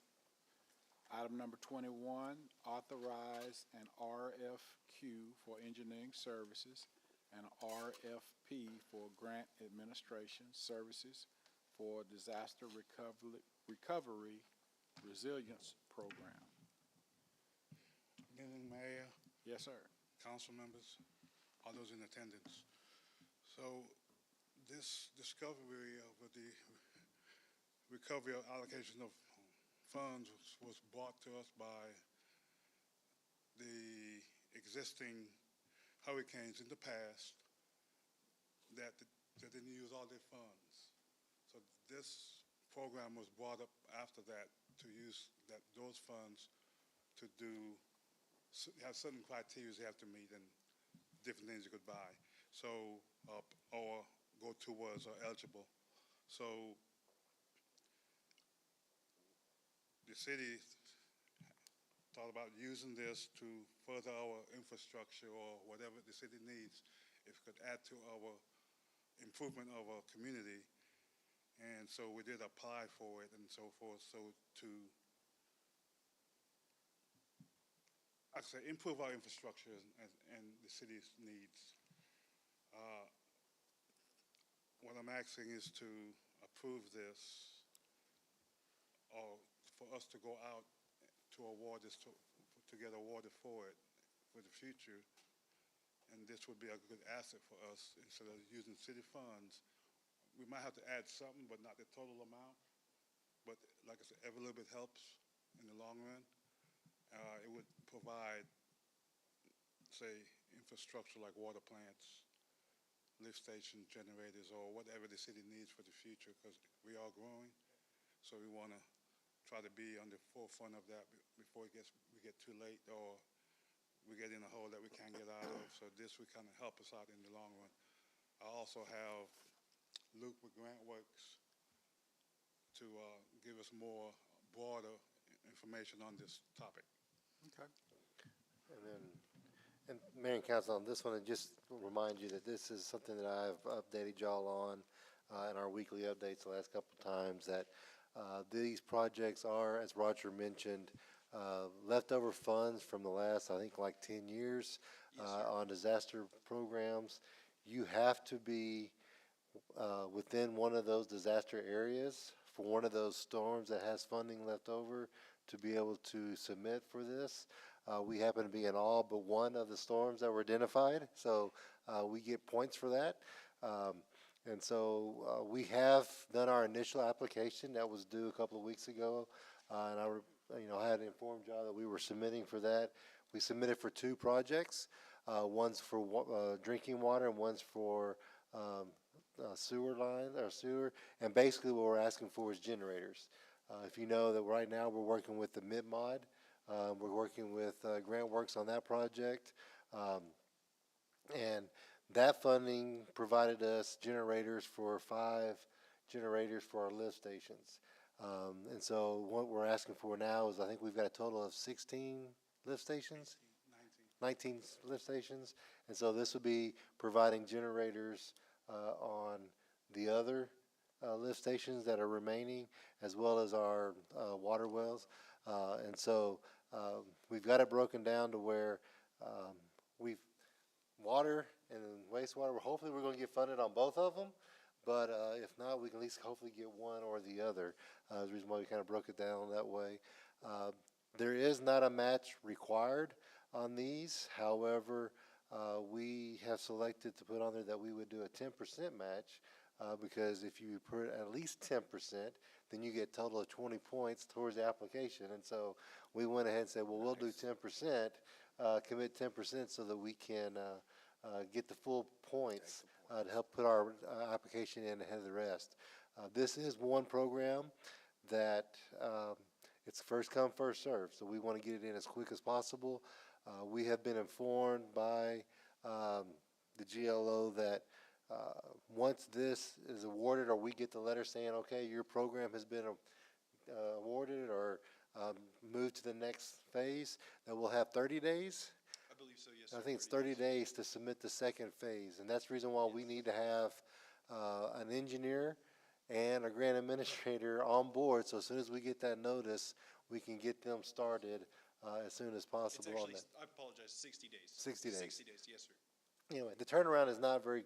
L: Item number 21, authorize an RFQ for engineering services and RFP for grant administration services for disaster recovery resilience program.
M: Good evening, Mayor,
L: Yes, sir.
M: council members, all those in attendance. So this discovery of the recovery of allocation of funds was brought to us by the existing hurricanes in the past that didn't use all their funds. So this program was brought up after that to use those funds to have certain criteria you have to meet and different things you could buy. So, or go towards or eligible. So the city thought about using this to further our infrastructure or whatever the city needs, if it could add to our improvement of our community. And so we did apply for it and so forth, so to, I'd say, improve our infrastructure and the city's needs. What I'm asking is to approve this, or for us to go out to award this, to get awarded for it for the future. And this would be a good asset for us. Instead of using city funds, we might have to add something, but not the total amount. But like I said, every little bit helps in the long run. It would provide, say, infrastructure like water plants, lift station generators, or whatever the city needs for the future, because we are growing. So we want to try to be on the forefront of that before we get too late, or we get in a hole that we can't get out of. So this would kind of help us out in the long run. I also have Luke with GrantWorks to give us more broader information on this topic.
L: Okay.
A: And then, and Mayor and Council, on this one, and just remind you that this is something that I've updated y'all on in our weekly updates the last couple of times, that these projects are, as Roger mentioned, leftover funds from the last, I think, like 10 years on disaster programs. You have to be within one of those disaster areas for one of those storms that has funding left over to be able to submit for this. We happen to be in all but one of the storms that were identified, so we get points for that. And so we have done our initial application that was due a couple of weeks ago, and I had informed y'all that we were submitting for that. We submitted for 2 projects. One's for drinking water and one's for sewer line or sewer. And basically what we're asking for is generators. If you know that right now we're working with the MidMod, we're working with Grant Works on that project. And that funding provided us generators for 5 generators for our lift stations. And so what we're asking for now is I think we've got a total of 16 lift stations? 19 lift stations. And so this would be providing generators on the other lift stations that are remaining, as well as our water wells. And so we've got it broken down to where we've water and wastewater, hopefully we're going to get funded on both of them. But if not, we can at least hopefully get one or the other. That's the reason why we kind of broke it down that way. There is not a match required on these. However, we have selected to put on there that we would do a 10% match because if you put at least 10%, then you get a total of 20 points towards the application. And so we went ahead and said, well, we'll do 10%, commit 10% so that we can get the full points to help put our application in ahead of the rest. This is one program that it's first come, first served. So we want to get it in as quick as possible. We have been informed by the GLO that once this is awarded or we get the letter saying, okay, your program has been awarded or moved to the next phase, that we'll have 30 days.
N: I believe so, yes.
A: I think it's 30 days to submit the second phase. And that's the reason why we need to have an engineer and a grant administrator on board. So as soon as we get that notice, we can get them started as soon as possible.
N: It's
A: on
N: actually,
A: that.
N: I apologize, 60 days.
A: 60 days.
N: 60 days, yes, sir.
A: Anyway, the turnaround is not very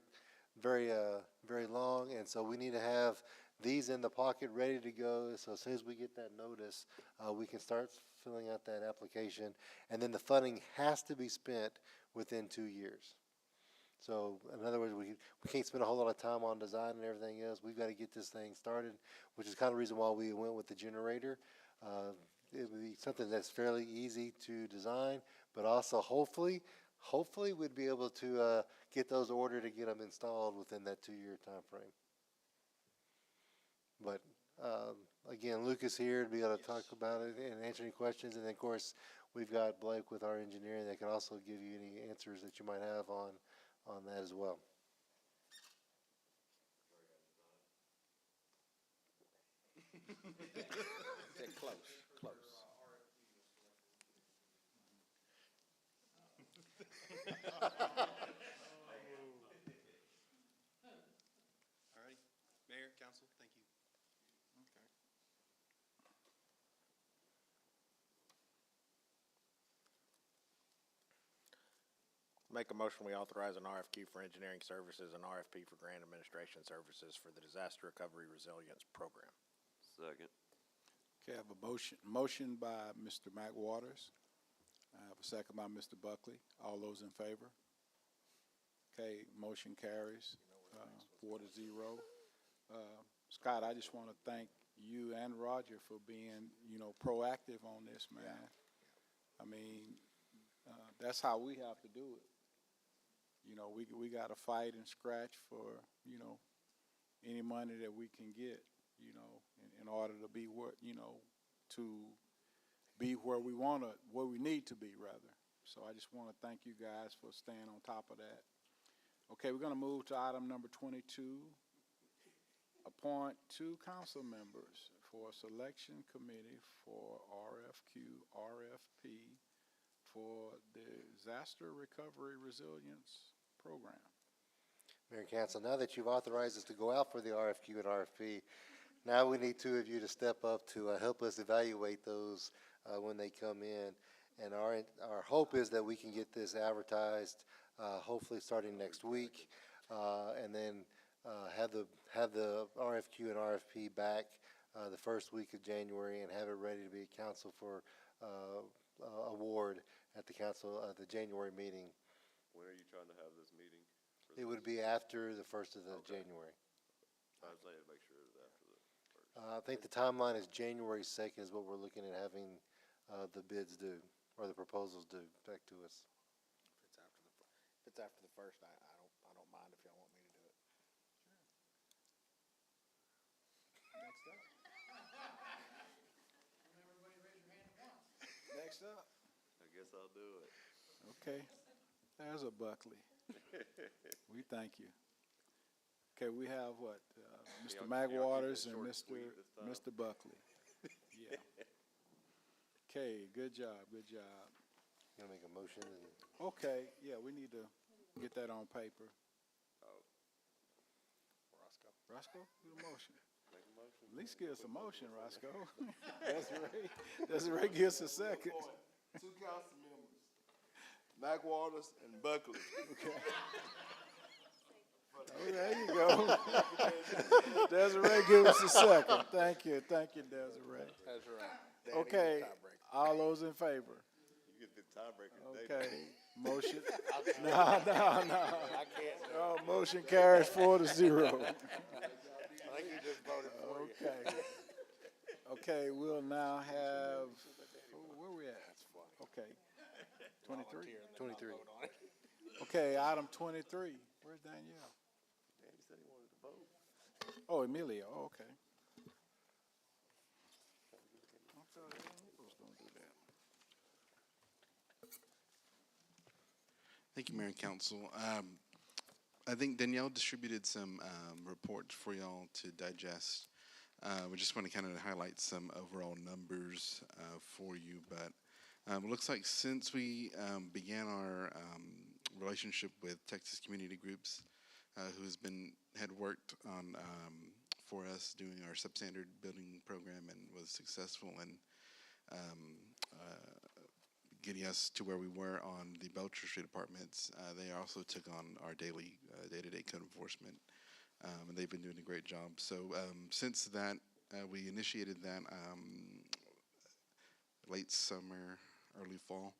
A: long, and so we need to have these in the pocket ready to go. So as soon as we get that notice, we can start filling out that application, and then the funding has to be spent within 2 years. So in other words, we can't spend a whole lot of time on design and everything else. We've got to get this thing started, which is kind of the reason why we went with the generator. It would be something that's fairly easy to design, but also hopefully we'd be able to get those ordered to get them installed within that 2-year time frame. But again, Luke is here to be able to talk about it and answer any questions. And then, of course, we've got Blake with our engineering that can also give you any answers that you might have on that as well.
H: Get close.
N: All righty. Mayor, council, thank you.
H: Make a motion, we authorize an RFQ for engineering services and RFP for grant administration services for the Disaster Recovery Resilience Program.
D: Second.
L: Okay, I have a motion by Mr. Mac Waters. I have a second by Mr. Buckley. All those in favor? Okay, motion carries 4-0. Scott, I just want to thank you and Roger for being, proactive on this, man. I mean, that's how we have to do it. We got to fight and scratch for, any money that we can get, in order to be where, to be where we need to be, rather. So I just want to thank you guys for staying on top of that. Okay, we're going to move to item number 22. Appoint 2 council members for a selection committee for RFP for the Disaster Recovery Resilience Program.
A: Mayor and Council, now that you've authorized us to go out for the RFQ and RFP, now we need 2 of you to step up to help us evaluate those when they come in. And our hope is that we can get this advertised hopefully starting next week. And then have the RFQ and RFP back the first week of January and have it ready to be council for award at the January meeting.
D: When are you trying to have this meeting?
A: It would be after the first of the January.
D: I was saying to make sure it's after the first.
A: I think the timeline is January 2nd is what we're looking at having the bids due, or the proposals due back to us.
H: If it's after the first, I don't mind if y'all want me to do it.
L: Next up.
D: I guess I'll do it.
L: Okay, there's a Buckley. We thank you. Okay, we have what, Mr.
D: Y'all keep it
L: Magwaters and
D: short and sweet this time.
L: Mr. Buckley. Yeah. Okay, good job, good job.
A: You gonna make a motion and
L: Okay, yeah, we need to get that on paper. Roscoe, do the motion.
D: Make a motion.
L: At least give us a motion, Roscoe. Desiree give us a second.
O: Two council members, Magwaters and Buckley.
L: Oh, there you go. Desiree, give us a second. Thank you, Desiree.
H: That's right. Danny,
L: Okay,
H: tiebreaker.
L: all those in favor?
D: You get the tiebreaker today.
L: Okay, motion, no.
H: I can't.
L: Oh, motion carries 4-0.
H: I think you just voted for you.
L: Okay. Okay, we'll now have, where we at? Okay. 23?
A: 23.
L: Okay, item 23. Where's Danielle?
D: Danny said he wanted to vote.
L: Oh, Emilio, oh, okay. I thought he was gonna do that.
I: Thank you, Mayor and Council. I think Danielle distributed some reports for y'all to digest. We just want to kind of highlight some overall numbers for you, but it looks like since we began our relationship with Texas Community Groups, who had worked on for us doing our substandard building program and was successful in getting us to where we were on the Belcher Street apartments. They also took on our daily day-to-day code enforcement, and they've been doing a great job. So since that, we initiated that late summer, early fall.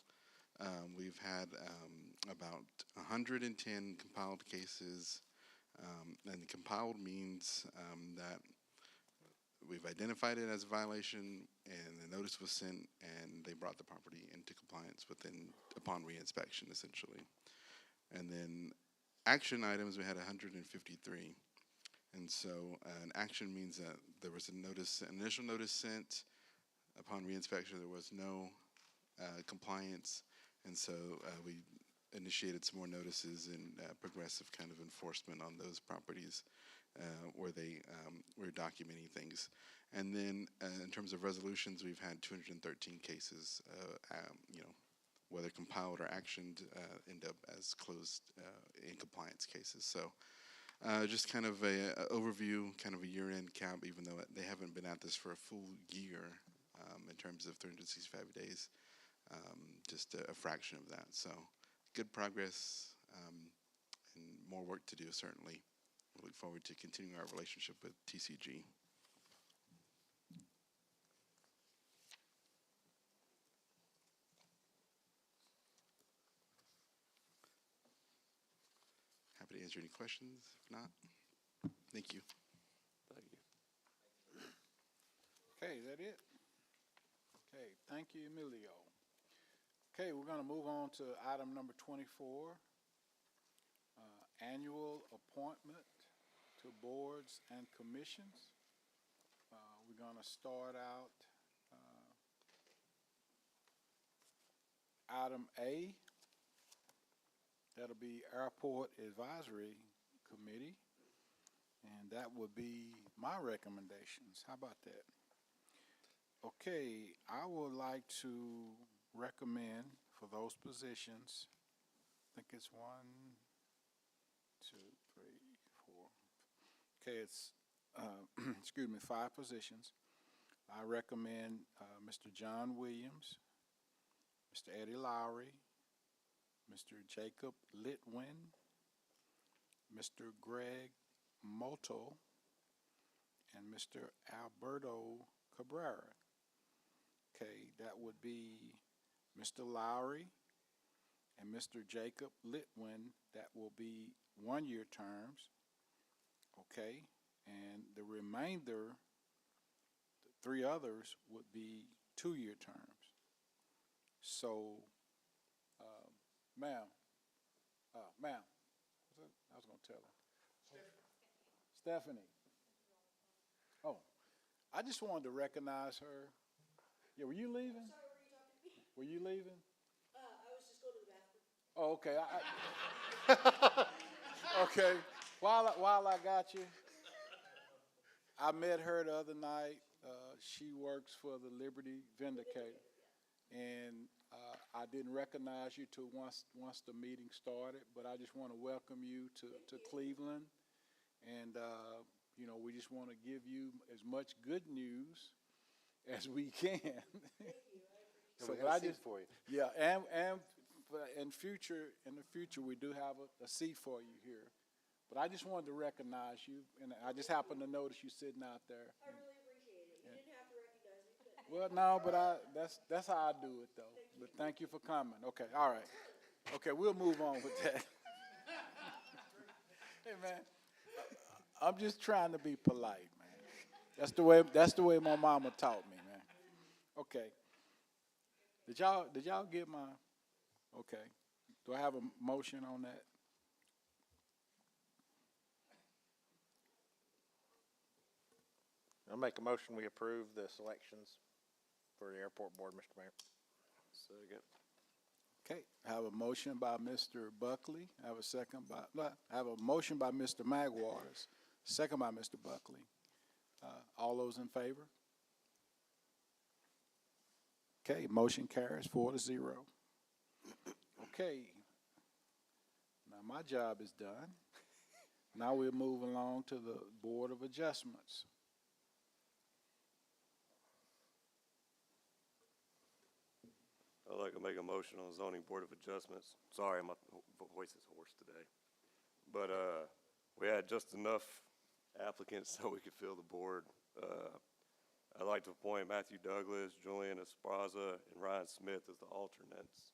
I: We've had about 110 compiled cases, and compiled means that we've identified it as a violation, and the notice was sent, and they brought the property into compliance upon reinspection, essentially. And then action items, we had 153. And so an action means that there was an initial notice sent. Upon reinspection, there was no compliance, and so we initiated some more notices and progressive kind of enforcement on those properties where they were documenting things. And then in terms of resolutions, we've had 213 cases, whether compiled or actioned, end up as closed in compliance cases. So just kind of a overview, kind of a year-end count, even though they haven't been at this for a full year in terms of 365 days, just a fraction of that. So good progress and more work to do, certainly. We look forward to continuing our relationship with TCG. Happy to answer any questions. If not, thank you.
D: Thank you.
L: Okay, is that it? Okay, thank you, Emilio. Okay, we're gonna move on to item number 24, annual appointment to boards and commissions. We're gonna start out, item A. That'll be Airport Advisory Committee, and that would be my recommendations. How about that? Okay, I would like to recommend for those positions, I think it's 1, 2, 3, 4. Okay, it's, excuse me, 5 positions. I recommend Mr. John Williams, Mr. Eddie Lowry, Mr. Jacob Litwin, Mr. Greg Moto and Mr. Alberto Cabrera. Okay, that would be Mr. Lowry and Mr. Jacob Litwin. That will be 1-year terms. Okay, and the remainder, the 3 others, would be 2-year terms. So, ma'am, what's that? I was going to tell her. Stephanie. Oh, I just wanted to recognize her. Yeah, were you leaving? Were you leaving? I was just going to the bathroom. Oh, okay. Okay. While I got you, I met her the other night. She works for the Liberty Vindicator, and I didn't recognize you till once the meeting started. But I just want to welcome you to Cleveland, and you know, we just want to give you as much good news as we can.
A: So I just for you.
L: Yeah, and in the future, we do have a seat for you here. But I just wanted to recognize you, and I just happened to notice you sitting out there.
P: I really appreciate it. You didn't have to recognize me, but
L: Well, no, but that's how I do it, though. But thank you for coming. Okay, all right. Okay, we'll move on with that. Hey, man, I'm just trying to be polite, man. That's the way my mama taught me, man. Okay. Did y'all get my? Okay. Do I have a motion on that?
H: I'll make a motion, we approve the selections for the airport board, Mr. Mayor.
D: Second.
L: Okay, I have a motion by Mr. Buckley. I have a motion by Mr. Magwaters, second by Mr. Buckley. All those in favor? Okay, motion carries 4-0. Okay, now my job is done. Now we'll move along to the Board of Adjustments.
D: I'd like to make a motion on zoning board of adjustments. Sorry, my voice is hoarse today. But we had just enough applicants so we could fill the board. I'd like to appoint Matthew Douglas, Julian Esparza, and Ryan Smith as the alternates.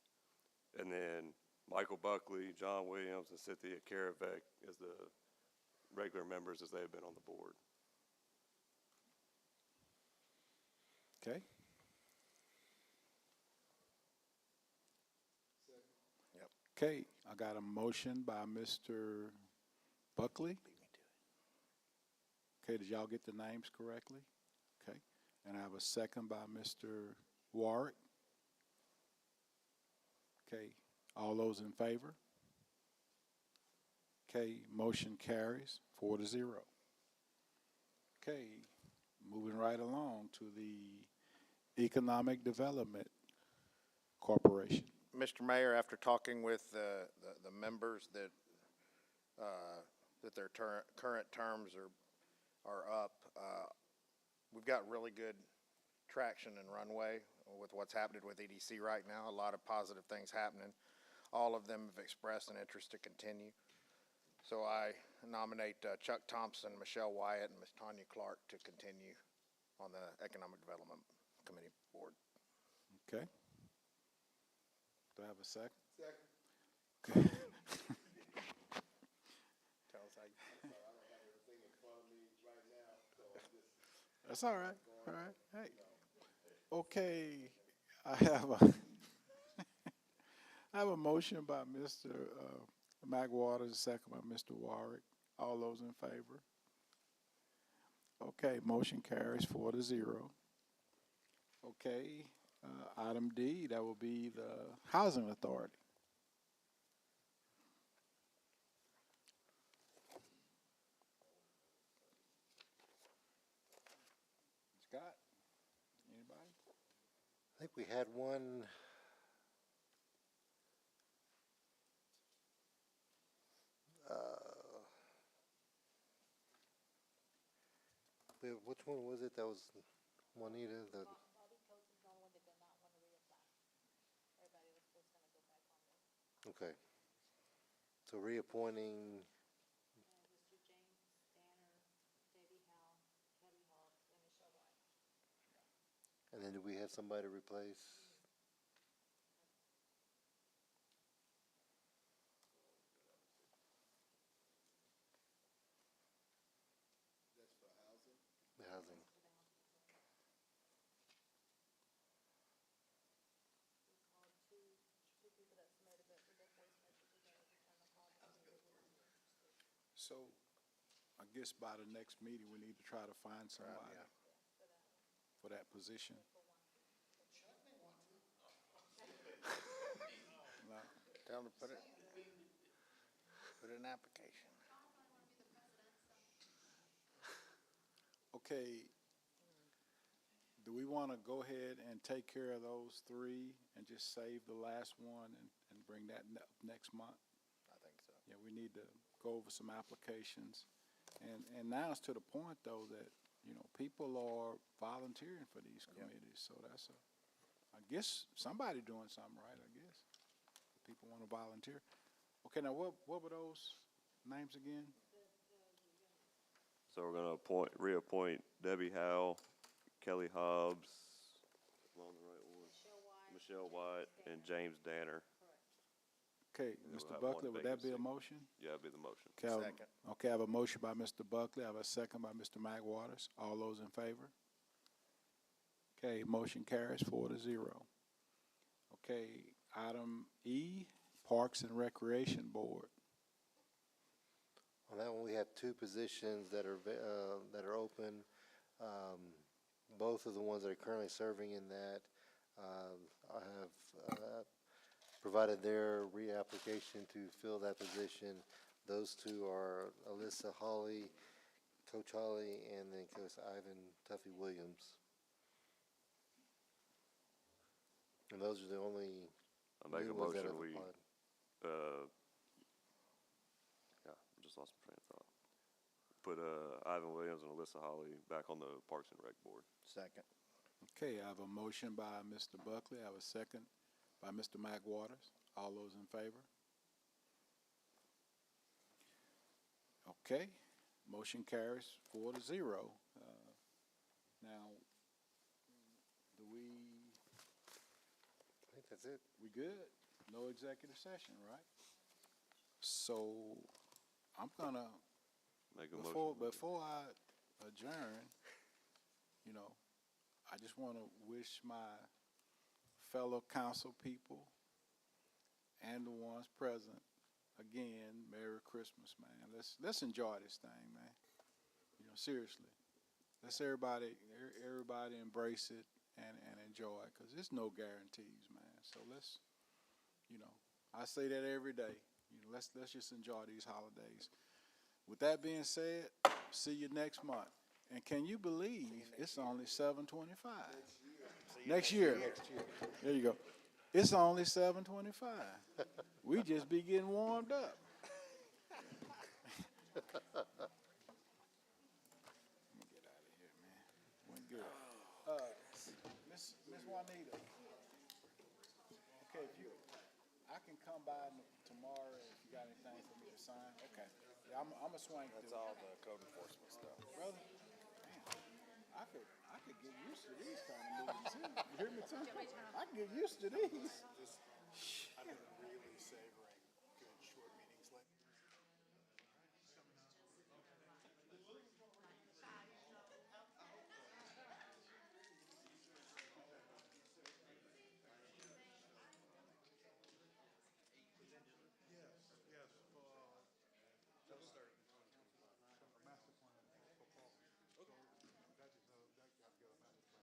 D: And then Michael Buckley, John Williams, and Cynthia Karavec as the regular members as they have been on the board.
L: Okay. Okay, I got a motion by Mr. Buckley. Okay, did y'all get the names correctly? Okay, and I have a second by Mr. Warwick. Okay, all those in favor? Okay, motion carries 4-0. Okay, moving right along to the Economic Development Corporation.
H: Mr. Mayor, after talking with the members that their current terms are up, we've got really good traction and runway with what's happening with EDC right now. A lot of positive things happening. All of them have expressed an interest to continue. So I nominate Chuck Thompson, Michelle Wyatt, and Ms. Tanya Clark to continue on the Economic Development Committee board.
L: Okay. Do I have a second?
O: Second.
L: Okay.
H: Tell us how you.
O: I don't have everything in front of me right now, so I'm just.
L: That's all right. All right. Hey. Okay. I have a motion by Mr. Magwaters, a second by Mr. Warwick. All those in favor? Okay. Motion carries 4-0. Okay. Item D, that will be the Housing Authority. Scott, anybody?
A: I think we had one. Which one was it? That was Juanita. Okay. So reappointing. And then do we have somebody to replace?
L: That's for housing?
A: The housing.
L: So, I guess by the next meeting, we need to try to find somebody for that position. No.
H: Tell them to put in an application.
L: Okay, do we want to go ahead and take care of those three and just save the last one and bring that next month?
H: I think so.
L: Yeah, we need to go over some applications. And now it's to the point, though, that, you know, people are volunteering for these committees, so that's I guess somebody doing something right, I guess. People want to volunteer. Okay, now what were those names again?
D: So we're gonna reappoint Debbie Howe, Kelly Hobbs, am I on the right one? Michelle White, and James Danner.
L: Okay,
D: we'll
L: Mr.
D: have one
L: Buckley, would that be a
D: vacancy.
L: motion?
D: Yeah, that'd be the motion.
L: Okay, I have-
H: Second.
L: Okay, I have a motion by Mr. Buckley, I have a second by Mr. Mac Waters. All those in favor? Okay, motion carries 4-0. Okay, item E, Parks and Recreation Board.
A: On that one, we have two positions that are open. Both of the ones that are currently serving in that, I have provided their reapplication to fill that position. Those two are Alyssa Hawley, Coach Hawley, and then Coach Ivan Tuffy Williams. And those are the only
D: I make a
A: new ones that
D: motion,
A: have
D: we,
A: applied.
D: yeah, I just lost my train of thought. Put, Ivan Williams and Alyssa Holly back on the Parks and Rec Board.
H: Second.
L: Okay, I have a motion by Mr. Buckley, I have a second by Mr. Mac Waters. All those in favor? Okay, motion carries 4-0. Now, do
A: I think that's it.
L: we good? No executive session, right? So, I'm gonna,
D: Make a motion.
L: before I adjourn, you know, I just want to wish my fellow council people and the ones present, again, Merry Christmas, man. Let's enjoy this thing, man. You know, seriously. Let's everybody embrace it and enjoy it, because there's no guarantees, man. So let's, you know, I say that every day. You know, let's just enjoy these holidays. With that being said, see you next month. And can you believe it's only 7:25? Next year. There you go. It's only 7:25. We just be getting warmed up. Let me get out of here, man. Went good. Miss Juanita. Okay, I can come by tomorrow if you got anything for me to sign. Okay. Yeah, I'm a swing through.
H: That's all the code enforcement stuff.
L: Brother, man, I could get used to these kind of movies too. You hear me too? I can get used to these.